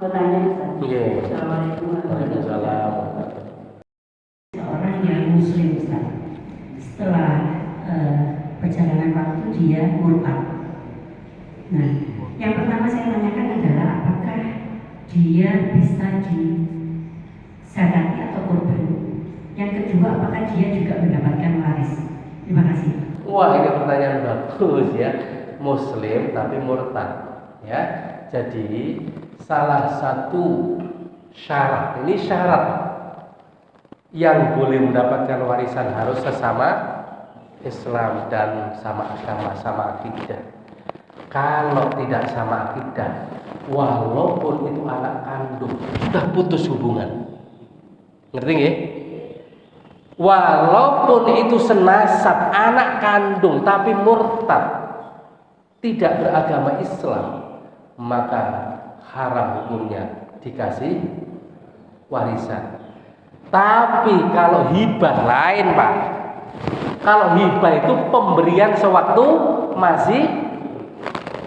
Speaker 6: Pertanyaan Ustaz.
Speaker 2: Okay.
Speaker 6: Assalamualaikum warahmatullahi
Speaker 2: Waalaikumsalam.
Speaker 6: Seorang yang muslim Ustaz, setelah perjalanan waktu dia murtad. Nah, yang pertama saya tanyakan adalah apakah dia bisa disadari atau kurban? Yang kedua, apakah dia juga mendapatkan waris? Terima kasih.
Speaker 2: Wah ini pertanyaan bagus ya. Muslim tapi murtad ya. Jadi salah satu syarat, ini syarat yang boleh mendapatkan warisan harus sesama Islam dan sama agama, sama akidah. Kalau tidak sama akidah, walaupun itu anak kandung, sudah putus hubungan. Ngerti nggih? Walaupun itu senasab anak kandung tapi murtad, tidak beragama Islam, maka haram hukumnya dikasih warisan. Tapi kalau hibah lain Pak. Kalau hibah itu pemberian sewaktu masih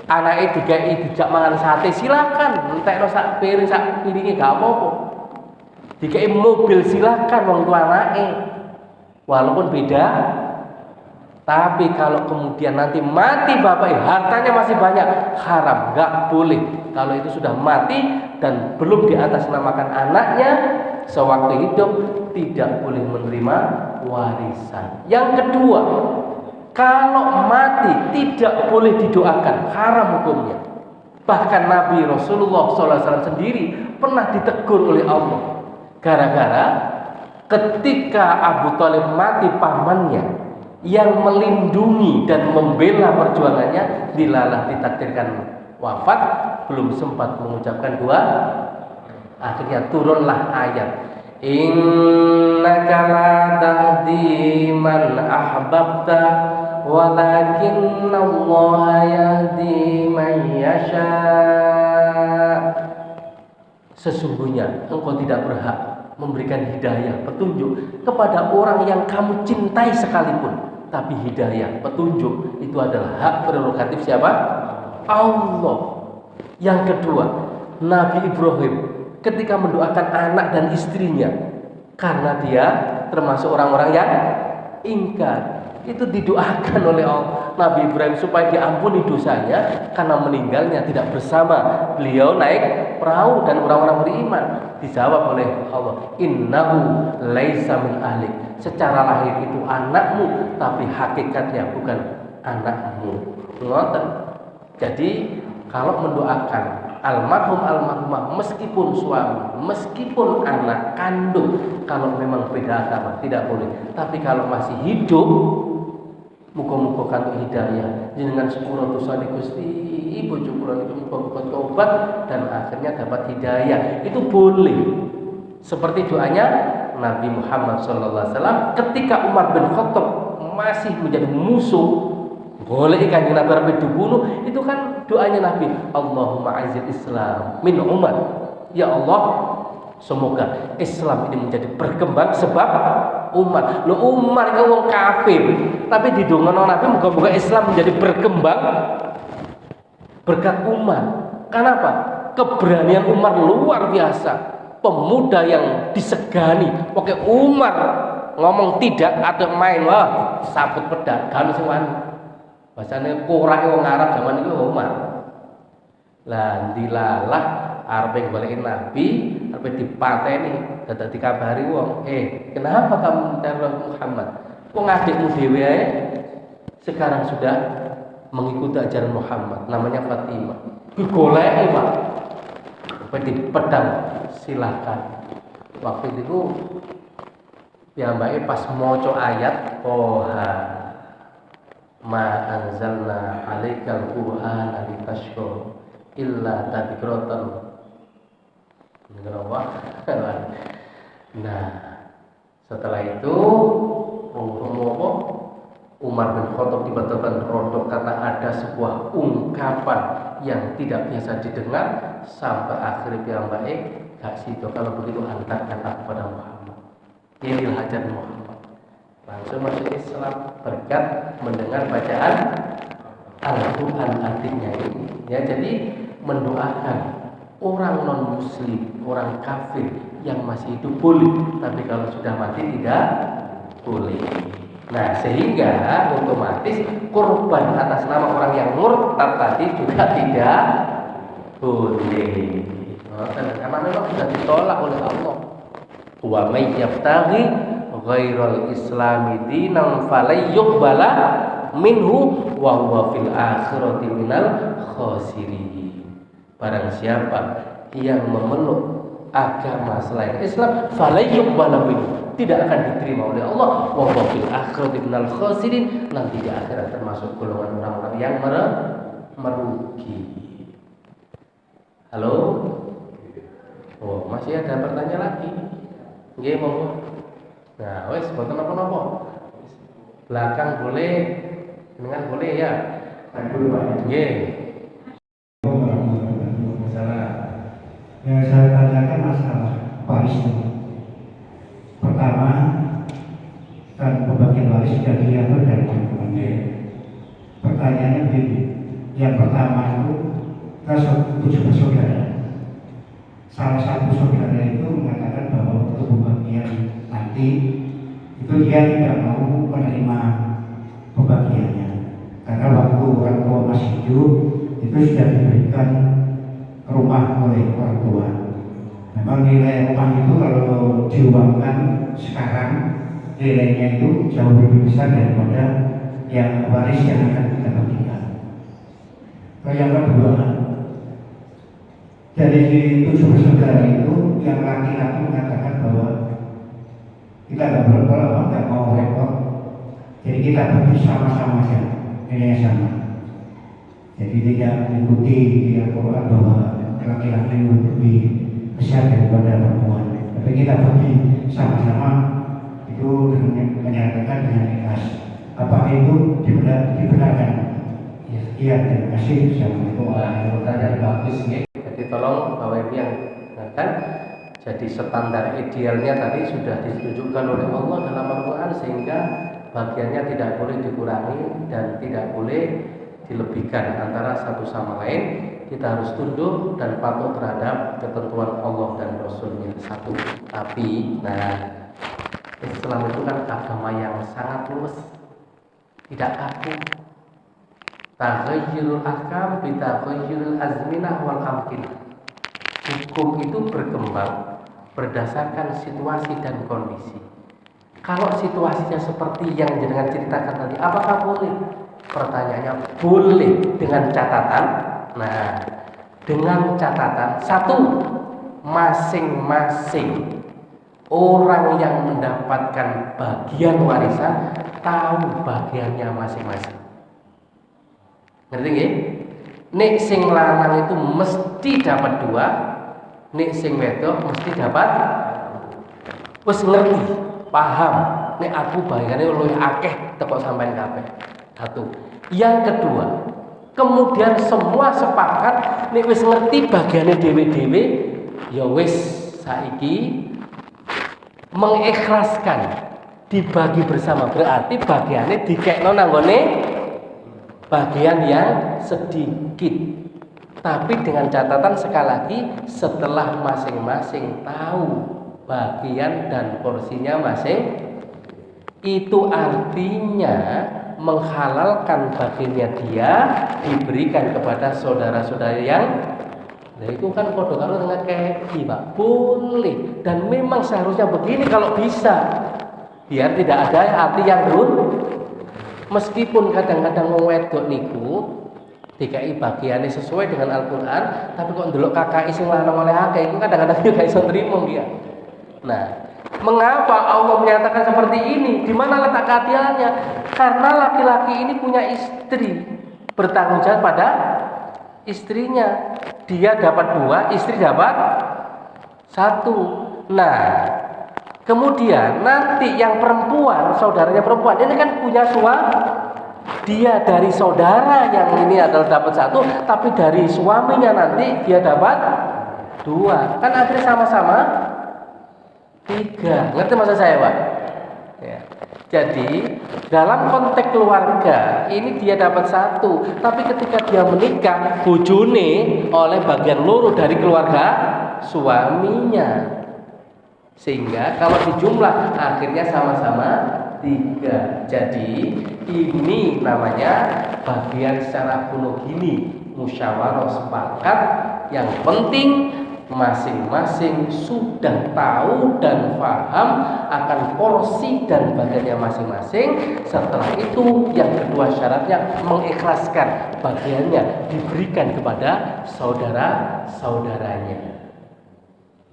Speaker 2: anak itu dijak mangan sate silakan, entekno sak piring sak piringe gak apa-apa. Dikai mobil silakan wong tua anake. Walaupun beda. Tapi kalau kemudian nanti mati bapak, hartanya masih banyak, haram, nggak boleh. Kalau itu sudah mati dan belum diatasnamakan anaknya sewaktu hidup, tidak boleh menerima warisan. Yang kedua, kalau mati tidak boleh didoakan, haram hukumnya. Bahkan Nabi Rasulullah SAW sendiri pernah ditegur oleh Allah gara-gara ketika Abu Thalib mati pamannya yang melindungi dan membela perjuangannya dilalah ditakdirkan wafat, belum sempat mengucapkan doa, akhirnya turunlah ayat innaka la tahdi man ahbabta walakinallaha yahdi man yasha. Sesungguhnya engkau tidak berhak memberikan hidayah, petunjuk kepada orang yang kamu cintai sekalipun. Tapi hidayah, petunjuk itu adalah hak prerogatif siapa? Allah. Yang kedua, Nabi Ibrahim ketika mendoakan anak dan istrinya, karena dia termasuk orang-orang yang ingkar, itu didoakan oleh Allah Nabi Ibrahim supaya diampuni dosanya karena meninggalnya tidak bersama beliau naik perahu dan orang-orang beriman. Dijawab oleh Allah, innahu laisa min ahlik. Secara lahir itu anakmu, tapi hakikatnya bukan anakmu. Ngoten. Jadi kalau mendoakan almarhumah meskipun suami, meskipun anak kandung, kalau memang beda agama tidak boleh. Tapi kalau masih hidup, muga-muga kantuk hidayah jenengan sepuro dosa Gusti bojo kula niku muga-muga tobat dan akhirnya dapat hidayah. Itu boleh. Seperti doanya Nabi Muhammad SAW ketika Umar bin Khattab masih menjadi musuh, boleh ikan Nabi Rabi dibunuh, itu kan doanya Nabi, Allahumma aizil Islam min Umar. Ya Allah, semoga Islam ini menjadi berkembang sebab Umar. Lo Umar itu wong kafir, tapi di dongono Nabi moga-moga Islam menjadi berkembang berkat Umar. Kenapa? Keberanian Umar luar biasa. Pemuda yang disegani, pakai Umar ngomong tidak ada main, wah sabut pedang kan semua. Bahasane kurake wong Arab zaman itu Umar. Lah dilalah arep goleki Nabi, arep dipateni, dadak dikabari wong, kenapa kamu mencari Muhammad? Wong adikmu dhewe ae sekarang sudah mengikuti ajaran Muhammad, namanya Fatimah. Digoleki, Pak. Pedang silahkan. waktu itu piyambake pas maca ayat Toha ma anzalna 'alaikal qur'ana litashqa illa tadhkiratan. Nah, setelah itu Umar bin Khattab tiba-tiba rodok karena ada sebuah ungkapan yang tidak biasa didengar, sampai akhirnya piyambake gak sido, kalau begitu hantarkan aku pada Muhammad, Inil Hajar Muhammad. Langsung masuk Islam berkat mendengar bacaan Al-Quran artinya ini. Ya, jadi mendoakan orang non muslim, orang kafir yang masih hidup boleh, tapi kalau sudah mati tidak boleh. Nah, sehingga otomatis korban atas nama orang yang murtad tadi juga tidak boleh. Karena memang sudah ditolak oleh Allah. Wa may yabtaghi ghairal islami dinan falyuqbala minhu wa huwa fil akhirati minal khasirin. Barang siapa yang memeluk agama selain Islam, falyuqbala minhu, tidak akan diterima oleh Allah, wa huwa fil akhirati minal khasirin, nanti di akhirat termasuk golongan orang-orang yang merugi. Halo? Oh, masih ada pertanyaan lagi? Nggih, monggo. Nah, wes boten napa-napa. Belakang boleh, dengan boleh ya. Nggih.
Speaker 7: Yang saya tanyakan masalah waris. Pertama, kan pembagian waris sudah diatur dan dokumennya. Pertanyaannya begini, yang pertama itu kita 7 bersaudara. Salah satu saudara itu mengatakan bahwa untuk pembagian nanti itu dia tidak mau menerima pembagiannya karena waktu orang tua masih hidup itu sudah diberikan rumah oleh orang tua. Memang nilai rumah itu kalau diuangkan sekarang nilainya itu jauh lebih besar daripada yang waris yang akan kita bagikan. Yang kedua, dari 7 bersaudara itu yang laki-laki mengatakan bahwa kita nggak mau repot, jadi kita bagi sama-sama saja, nilainya sama. Jadi tidak mengikuti di Al-Quran bahwa laki-laki lebih besar daripada perempuan, tapi kita bagi sama-sama itu dengan menyatakan dengan ikhlas. Apa itu dibenarkan? Iya, terima kasih. Assalamualaikum.
Speaker 2: Pertanyaan bagus nih. Jadi tolong Bapak Ibu yang dengarkan, jadi standar idealnya tadi sudah ditunjukkan oleh Allah dalam Al-Quran, sehingga bagiannya tidak boleh dikurangi dan tidak boleh dilebihkan antara satu sama lain. Kita harus tunduk dan patuh terhadap ketentuan Allah dan Rasulnya satu. Tapi, Islam itu kan agama yang sangat luas, tidak kaku. Taghayyurul ahkam bitaghayyuril azminah wal amkinah. Hukum itu berkembang berdasarkan situasi dan kondisi. Kalau situasinya seperti yang jenengan ceritakan tadi, apakah boleh? Pertanyaannya boleh, dengan catatan. Nah, dengan catatan satu, masing-masing orang yang mendapatkan bagian warisan tahu bagiannya masing-masing. Ngerti nggih? Nek sing lanang itu mesti dapat 2, nek sing wedok mesti dapat. Wis ngerti, paham. Nek aku bayangane luwih akeh teko sampean kabeh. Satu. Yang kedua, kemudian semua sepakat nek wis ngerti bagiane dhewe-dhewe, ya wis saiki mengikhlaskan dibagi bersama, berarti bagiannya dikekno nanggone bagian yang sedikit, tapi dengan catatan sekali lagi setelah masing-masing tahu bagian dan porsinya masing, itu artinya menghalalkan bagiannya dia diberikan kepada saudara-saudara yang, nah itu kan kode karo dengan KI Pak, boleh dan memang seharusnya begini kalau bisa, biar tidak ada arti yang run. Meskipun kadang-kadang wong wedok niku dikai bagiannya sesuai dengan Al-Quran, tapi kok ndelok kakak sing lanang oleh akeh iku kadang-kadang juga iso nrimo dia. Nah, mengapa Allah menyatakan seperti ini? Di mana letak keadilannya? Karena laki-laki ini punya istri, bertanggung jawab pada istrinya. Dia dapat 2, istri dapat 1. Nah, kemudian nanti yang perempuan, saudaranya perempuan, ini kan punya suami. Dia dari saudara yang ini adalah dapat 1, tapi dari suaminya nanti dia dapat 2. Kan akhirnya sama-sama 3. Ngerti maksud saya, Pak? Ya. Jadi dalam konteks keluarga ini dia dapat 1, tapi ketika dia menikah, bojone oleh bagian loro dari keluarga suaminya. Sehingga kalau dijumlah akhirnya sama-sama 3. Jadi ini namanya bagian secara monogini, musyawarah sepakat. Yang penting masing-masing sudah tahu dan paham akan porsi dan bagiannya masing-masing. Setelah itu yang kedua syaratnya mengikhlaskan bagiannya diberikan kepada saudara-saudaranya.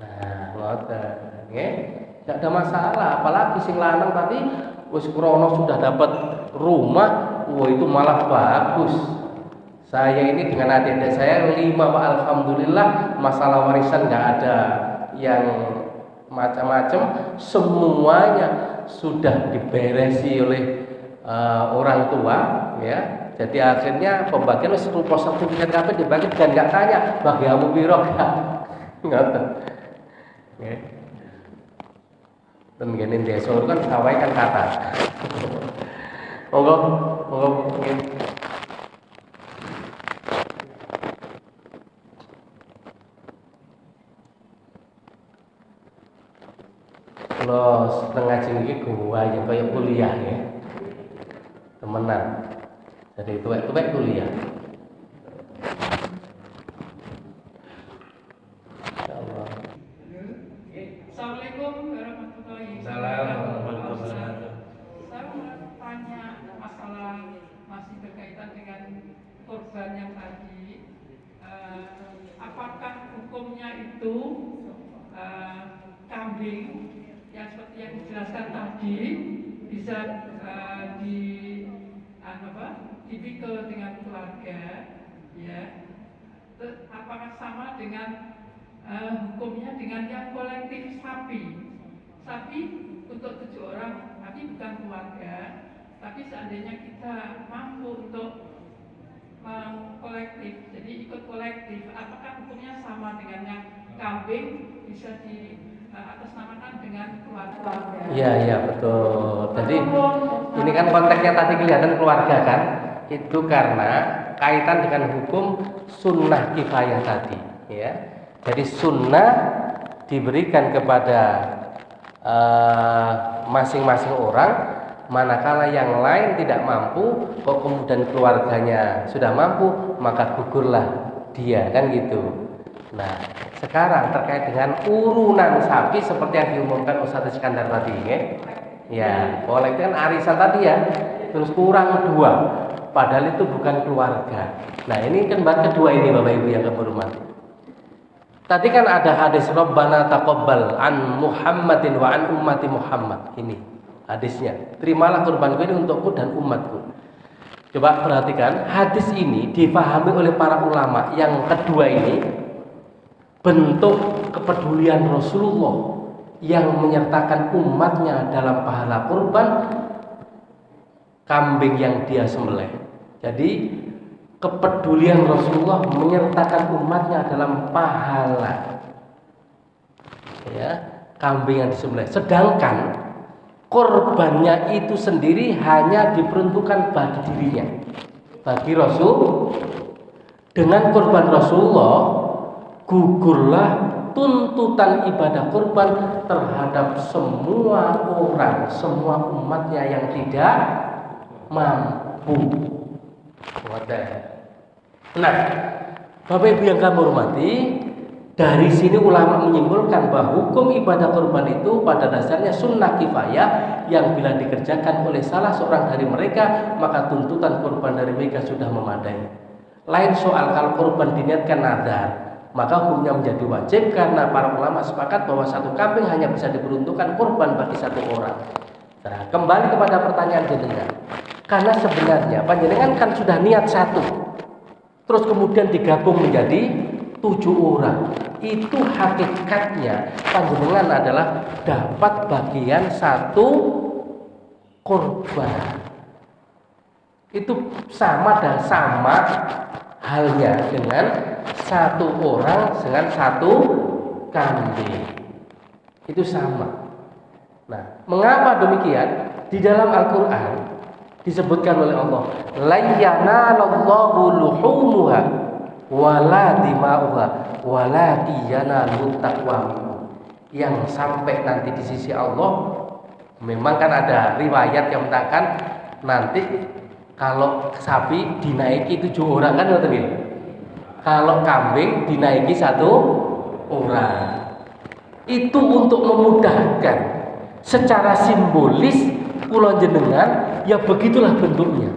Speaker 2: Nah, ngoten. Tidak ada masalah, apalagi sing lanang tadi wis krono sudah dapat rumah, wah itu malah bagus. Saya ini dengan adik-adik saya 5, Pak, alhamdulillah, masalah warisan nggak ada yang macam-macam, semuanya sudah diberesi oleh orang tua, ya. Jadi akhirnya pembagian rupa sertifikat kabeh dibagi dan nggak tanya bagi kamu piro ngoten. Nggih. Dan gini desa kan sawai kan kata. Monggo nggih. Kalau seneng ngaji iki gua ya kayak kuliah ya. Temenan. Jadi tuwek-tuwek kuliah. Insyaallah.
Speaker 8: Assalamualaikum warahmatullahi
Speaker 2: Assalamualaikum.
Speaker 8: Saya mau tanya masalah masih berkaitan dengan korban yang tadi. Apakah hukumnya itu kambing yang seperti yang dijelaskan tadi bisa dipikul dengan keluarga, ya? Apakah sama dengan hukumnya dengan yang kolektif sapi untuk 7 orang, tapi bukan keluarga, tapi seandainya kita mampu untuk kolektif, jadi ikut kolektif, apakah hukumnya sama dengan yang kambing bisa atasnamakan dengan keluarga?
Speaker 2: Iya betul. Jadi ini kan konteksnya tadi kelihatan keluarga kan, itu karena kaitan dengan hukum sunnah kifayah tadi, ya. Jadi sunnah diberikan kepada masing-masing orang, manakala yang lain tidak mampu, kok kemudian keluarganya sudah mampu, maka gugurlah dia, kan gitu. Nah, sekarang terkait dengan urunan sapi seperti yang diumumkan Ustaz Iskandar tadi, ya, boleh kan arisan tadi ya, terus kurang 2, padahal itu bukan keluarga. Nah, ini kan bab kedua ini Bapak Ibu yang kami hormati. Tadi kan ada hadis Rabbana taqabbal an Muhammadin wa an ummati Muhammad. Ini hadisnya. Terimalah kurbanku ini untukku dan umatku. Coba perhatikan, hadis ini dipahami oleh para ulama yang kedua ini bentuk kepedulian Rasulullah yang menyertakan umatnya dalam pahala kurban kambing yang dia sembelih. Jadi kepedulian Rasulullah menyertakan umatnya dalam pahala, ya, kambing yang disembelih. Sedangkan korbannya itu sendiri hanya diperuntukkan bagi dirinya, bagi Rasul. Dengan korban Rasulullah gugurlah tuntutan ibadah kurban terhadap semua orang, semua umatnya yang tidak mampu. Nah, Bapak Ibu yang kami hormati, dari sini ulama menyimpulkan bahwa hukum ibadah kurban itu pada dasarnya sunnah kifayah yang bila dikerjakan oleh salah seorang dari mereka, maka tuntutan kurban dari mereka sudah memadai. Lain soal kalau kurban diniatkan nadar, maka hukumnya menjadi wajib karena para ulama sepakat bahwa satu kambing hanya bisa diperuntukkan kurban bagi satu orang. Nah, kembali kepada pertanyaan jenengan. Karena sebenarnya panjenengan kan sudah niat satu, terus kemudian digabung menjadi 7 orang. Itu hakikatnya panjenengan adalah dapat bagian satu kurban. Itu sama halnya dengan satu orang dengan satu kambing. Itu sama. Nah, mengapa demikian? Di dalam Al-Quran disebutkan oleh Allah, la yanalallahu luhumuha wala dima'uha walakin yanalut taqwa. Yang sampai nanti di sisi Allah, memang kan ada riwayat yang mengatakan nanti kalau sapi dinaiki 7 orang kan ngoten nggih. Kalau kambing dinaiki 1 orang. Itu untuk memudahkan. Secara simbolis kula jenengan ya begitulah bentuknya.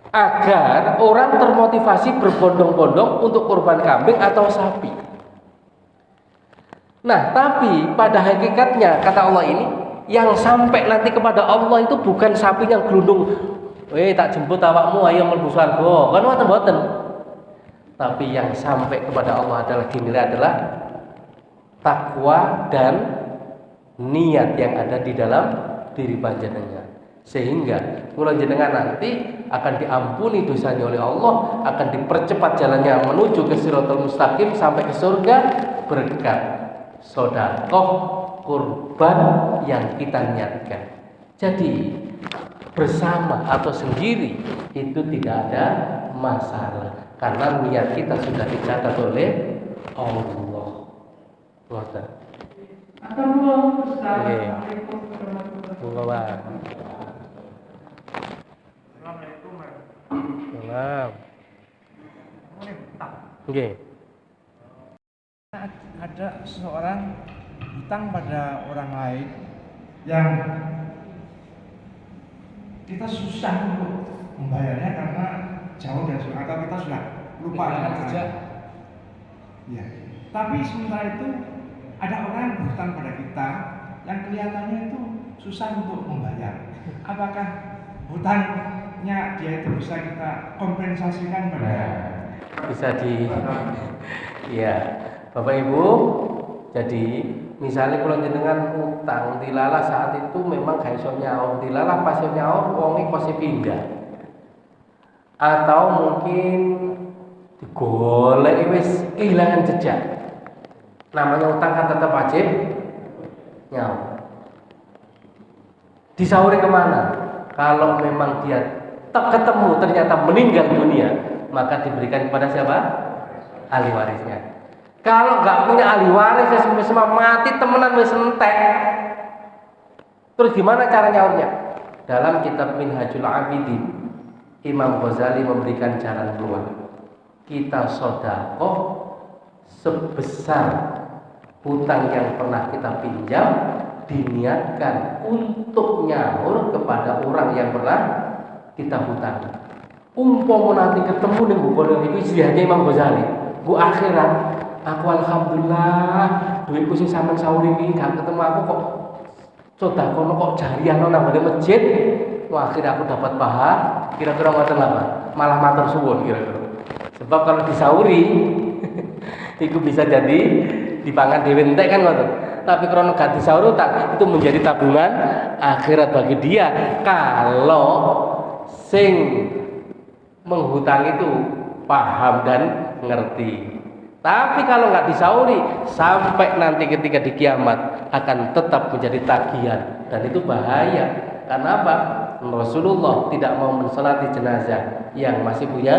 Speaker 2: Agar orang termotivasi berbondong-bondong untuk kurban kambing atau sapi. Nah, tapi pada hakikatnya kata Allah ini, yang sampai nanti kepada Allah itu bukan sapi yang gelundung, tak jemput awakmu ayo mlebu swarga. Kan mboten. Tapi yang sampai kepada Allah adalah takwa dan niat yang ada di dalam diri panjenengan. Sehingga kula jenengan nanti akan diampuni dosanya oleh Allah, akan dipercepat jalannya menuju ke Shiratal Mustaqim sampai ke surga berkat sedekah kurban yang kita niatkan. Jadi bersama atau sendiri itu tidak ada masalah karena niat kita sudah dicatat oleh Allah. Ngoten.
Speaker 8: Assalamualaikum
Speaker 2: warahmatullahi wabarakatuh. Nggih.
Speaker 7: Ada seseorang hutang pada orang lain yang kita susah untuk membayarnya karena jauh dari surga atau kita sudah lupa dengan jejak. Ya. Tapi sementara itu ada orang yang berhutang pada kita yang kelihatannya itu susah untuk membayar. Apakah hutangnya dia itu bisa kita kompensasikan pada
Speaker 2: bisa ya Bapak Ibu. Jadi misalnya kalau jenengan utang dilala saat itu memang gak iso nyaur, dilala pas nyaur wonge kose pindah. Atau mungkin digoleki wis kehilangan jejak. Namanya utang kan tetap wajib nyaur. Disauri kemana? Kalau memang dia ketemu ternyata meninggal dunia, maka diberikan kepada siapa? Ahli warisnya. Kalau nggak punya ahli waris, semua mati temenan wis entek. Terus gimana cara nyaurnya? Dalam kitab Minhajul Abidin, Imam Ghazali memberikan jalan keluar. Kita sedekah sebesar hutang yang pernah kita pinjam, diniatkan untuk nyaur kepada orang yang pernah kita hutang. Umpama nanti ketemu ning buku itu istilahnya Imam Ghazali, bu akhirat aku alhamdulillah duitku sing sampean sauri iki gak ketemu aku kok sedekah kok jarian nang masjid. Wah, akhirnya aku dapat paha. Kira-kira ngoten apa? Malah matur suwun kira-kira. Sebab kalau disauri itu bisa jadi dipangan dhewe entek kan ngoten. Tapi kalau gak disauri itu menjadi tabungan akhirat bagi dia kalau sing menghutang itu paham dan ngerti. Tapi kalau nggak disauri sampai nanti ketika di kiamat akan tetap menjadi tagihan dan itu bahaya. Karena apa? Rasulullah tidak mau mensolati jenazah yang masih punya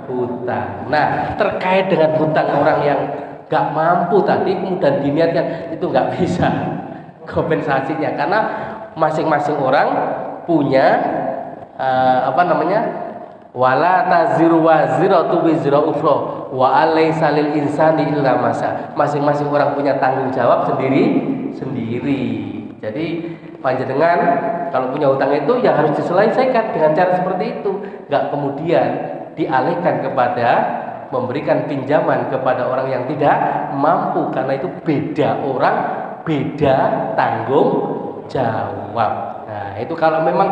Speaker 2: hutang. Nah, terkait dengan hutang orang yang nggak mampu tadi kemudian diniatkan itu nggak bisa kompensasinya karena masing-masing orang punya wala taziru waziratu wizra ukhra wa alaysa lil insani illa masa. Masing-masing orang punya tanggung jawab sendiri. Jadi panjenengan kalau punya hutang itu ya harus diselesaikan dengan cara seperti itu, enggak kemudian dialihkan kepada memberikan pinjaman kepada orang yang tidak mampu, karena itu beda orang, beda tanggung jawab. Nah, itu kalau memang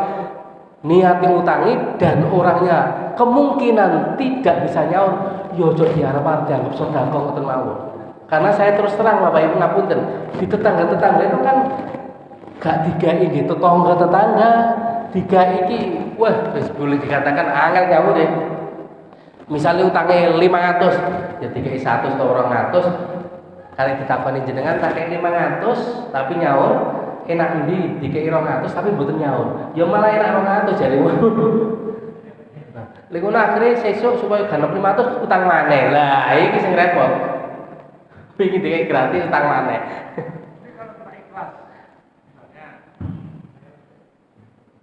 Speaker 2: niat ngutangi dan orangnya kemungkinan tidak bisa nyaur, yo ojo diharap dianggap sedekah ngoten mawon. Karena saya terus terang Bapak Ibu ngapunten, di tetangga-tetangga itu kan gak digai di tetangga, digai iki wah wis boleh dikatakan angel nyaur deh. Misalnya utangnya 500, ya dikai 100 atau 200. Kali ditakoni jenengan tak kei 500 tapi nyaur, enak ndi dikai 200 tapi mboten nyaur. Ya malah enak 200 jare ngono. Nah, lha ngono akhire sesuk supaya ganep 500 utang maneh. Lah iki sing repot. Pengin dikai gratis utang maneh.
Speaker 3: Tapi kalau kita ikhlas, misalnya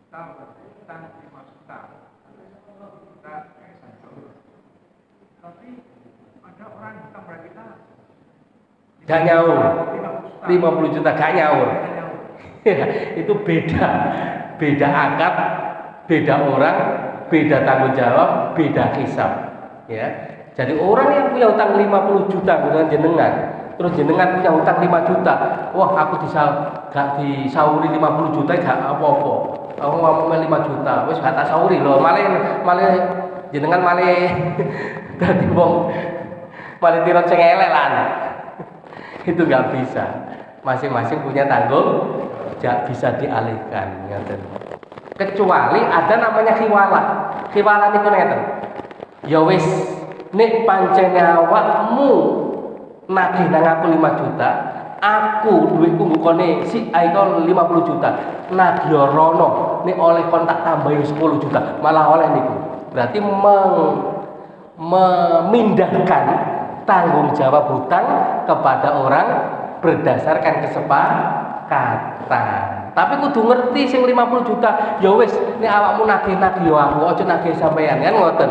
Speaker 3: kita utang 5 juta, kita kayak 1 juta. Tapi ada orang yang utang pada kita
Speaker 2: Gak nyaur. 50 juta gak nyaur. Itu beda akad, beda orang, beda tanggung jawab, beda hisab. Ya. Jadi orang yang punya utang 50 juta dengan jenengan, terus jenengan punya utang 5 juta, wah aku gak disauri 50 juta gak apa-apa. Aku ngomong 5 juta, wis gak tak sauri loh, malah jenengan malah dadi wong malah tiron sing elelan. Itu nggak bisa. Masing-masing punya tanggung jawab, bisa dialihkan. Kecuali ada namanya khiwalah. Khiwalah niku ngeten. Ya wis, nek pancen awakmu nagih nang aku 5 juta, aku duitku mbukane si aiko 50 juta. Nagih rono, nek oleh kontak tambahin 10 juta, malah oleh niku. Berarti memindahkan tanggung jawab hutang kepada orang berdasarkan kesepakatan. Tapi kudu ngerti sing 50 juta, ya wis nek awakmu nagih-nagih yo aku, aja nagih sampean kan ngoten.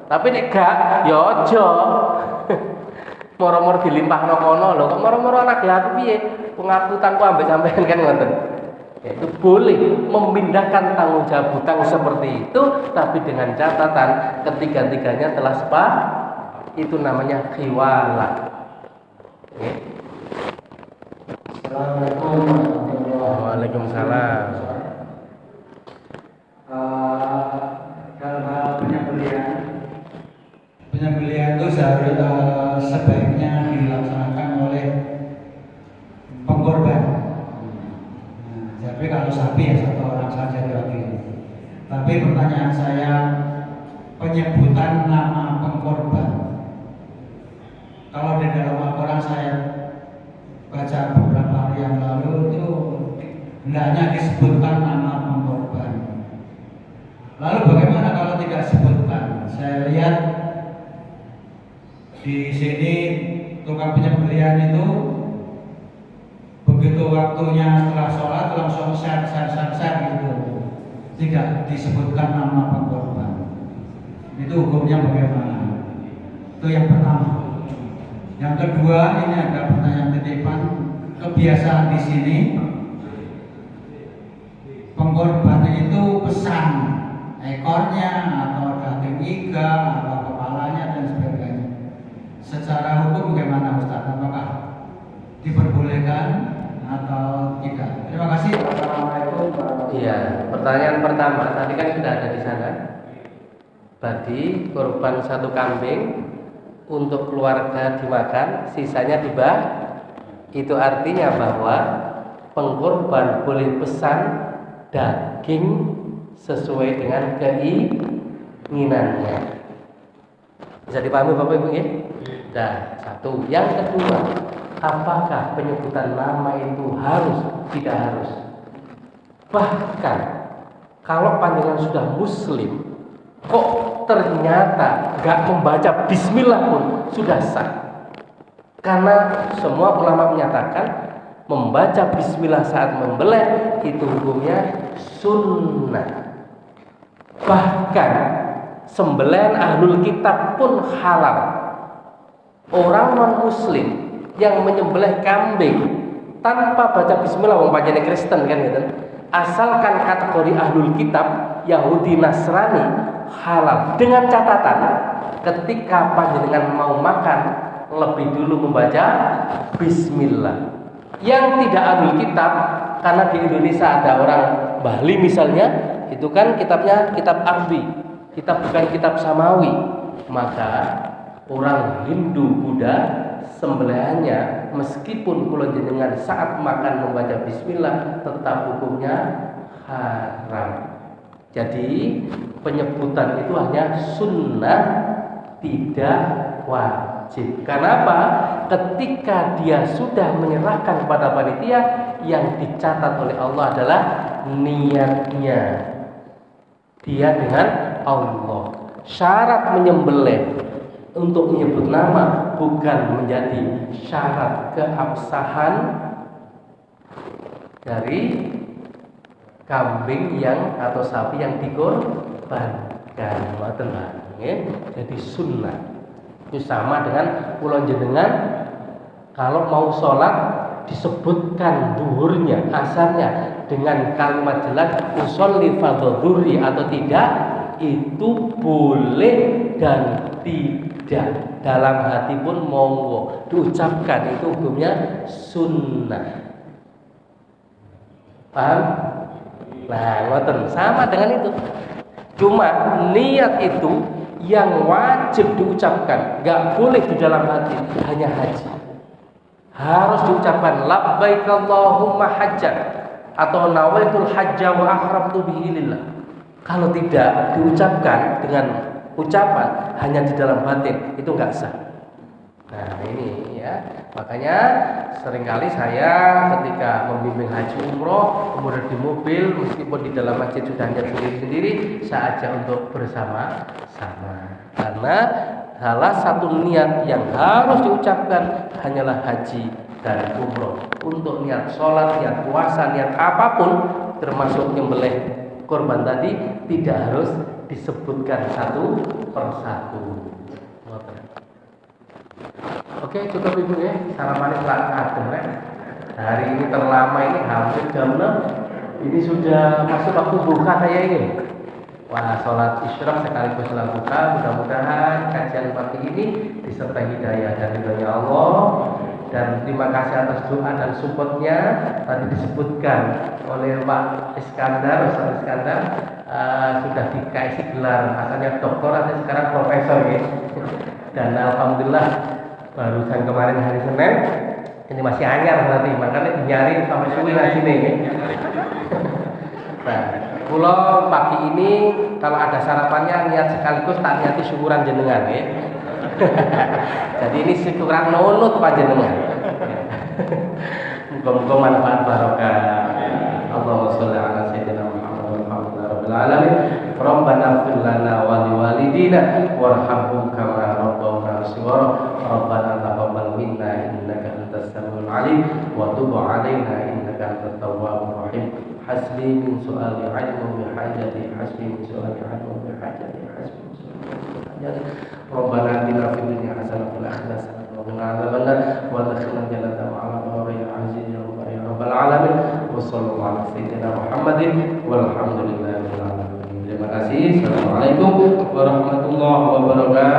Speaker 2: Tapi nek gak ya aja. Moro-moro dilimpahno kono lho, kok moro-moro nagih aku piye? Wong aku utangku ambek sampean kan ngoten. Ya, itu boleh memindahkan tanggung jawab hutang seperti itu, tapi dengan catatan ketiga-tiganya telah sepakat. Itu namanya khiwalah. Okay.
Speaker 7: Assalamualaikum warahmatullahi wabarakatuh.
Speaker 2: Waalaikumsalam.
Speaker 7: Dalam hal penyembelihan itu sebaiknya dilaksanakan oleh pengkorban. Nah, jadi kalau sapi ya satu orang saja diwakili. Tapi pertanyaan saya, penyebutan nama pengkorban. Kalau di dalam Al-Quran saya baca beberapa hari yang lalu itu hendaknya disebutkan nama pengkorban. Lalu bagaimana kalau tidak disebutkan? Saya lihat di sini tukang penyembelihan itu begitu waktunya setelah sholat langsung share gitu, tidak disebutkan nama pengkorban. Itu hukumnya bagaimana? Itu yang pertama. Yang kedua, ini ada pertanyaan titipan. Kebiasaan di sini pengkorban itu pesan ekornya atau daging iga atau kepalanya dan sebagainya. Secara hukum bagaimana Ustaz? Apakah diperbolehkan atau tidak? Terima kasih. Assalamualaikum warahmatullahi wabarakatuh.
Speaker 2: Iya, pertanyaan pertama tadi kan sudah ada di sana. Tadi korban 1 kambing untuk keluarga dimakan, sisanya dibah. Itu artinya bahwa pengkorban boleh pesan daging sesuai dengan keinginannya. Bisa dipahami Bapak Ibu ya? Nah, satu. Yang kedua, apakah penyebutan nama itu harus? Tidak harus. Bahkan kalau panjenengan sudah muslim, kok ternyata gak membaca bismillah pun sudah sah. Karena semua ulama menyatakan membaca bismillah saat membeleh itu hukumnya sunnah. Bahkan sembelihan ahlul kitab pun halal. Orang non muslim yang menyembelih kambing tanpa baca bismillah, wong panjene Kristen kan gitu, asalkan kategori ahlul kitab Yahudi Nasrani halal, dengan catatan ketika panjenengan mau makan lebih dulu membaca bismillah. Yang tidak ahlul kitab, karena di Indonesia ada orang Bali misalnya, itu kan kitabnya kitab Arabi, kitab bukan kitab Samawi, maka orang Hindu Buddha sembelihannya meskipun kula jenengan saat makan membaca bismillah tetap hukumnya haram. Jadi penyebutan itu hanya sunnah, tidak wajib. Kenapa? Ketika dia sudah menyerahkan kepada panitia, yang dicatat oleh Allah adalah niatnya dia dengan Allah. Syarat menyembelih untuk menyebut nama bukan menjadi syarat keabsahan dari kambing yang atau sapi yang dikorbankan. Jadi sunnah itu sama dengan kula jenengan kalau mau sholat disebutkan duhurnya, asarnya dengan kalimat jelas usolli fadhuri atau tidak, itu boleh dan tidak. Dalam hati pun monggo diucapkan, itu hukumnya sunnah. Paham? Nah, ngoten sama dengan itu. Cuma niat itu yang wajib diucapkan, nggak boleh di dalam hati, hanya haji. Harus diucapkan labbaik Allahumma hajjan atau nawaitul hajja wa ahramtu bihi lillah. Kalau tidak diucapkan dengan ucapan hanya di dalam batin, itu nggak sah. Nah ini ya, makanya seringkali saya ketika membimbing haji umroh, kemudian di mobil, meskipun di dalam masjid sudah hanya sendiri-sendiri, saya ajak untuk bersama-sama. Karena salah satu niat yang harus diucapkan hanyalah haji dan umroh. Untuk niat sholat, niat puasa, niat apapun, termasuk nyembelih korban tadi, tidak harus disebutkan satu persatu. Oke, cukup ibu ya, sarapannya telah adem ya. Hari ini terlama ini hampir jam 6. Ini sudah masuk waktu buka saya ini. Wah, sholat isyraq sekaligus sholat buka. Mudah-mudahan kajian pagi ini disertai hidayah dan ridhonya Allah. Dan terima kasih atas doa dan supportnya. Tadi disebutkan oleh Pak Iskandar, Ustaz Iskandar, sudah dikasih gelar asalnya doktor atau sekarang profesor ya. Dan alhamdulillah barusan kemarin hari Senin, ini masih anyar berarti, makanya nyari sampai suwi lagi nih. Nah, pulau pagi ini kalau ada sarapannya niat sekaligus tak niati syukuran jenengan ya. Jadi ini syukuran nunut panjenengan. Muga-muga manfaat barokah. Allahumma sholli ala sayyidina Muhammad rabbil alamin. Rabbana ighfir lana wa liwalidina warhamhum kama rabbawna shighara. Rabbana taqabbal minna innaka antas samiul alim wa tub alaina innaka antat tawwabur rahim. Hasbi min su'ali ilmu bi hajati, hasbi min su'ali ilmu bi hajati, hasbi min su'ali hajati. Rabbana atina fid dunya hasanah wa fil akhirati hasanah wa qina adzabannar wa adkhilna jannata ma'al abrar ya aziz ya rabbal alamin. Wa sallallahu ala sayyidina Muhammadin walhamdulillahi rabbil alamin. Terima kasih. Assalamualaikum warahmatullahi wabarakatuh.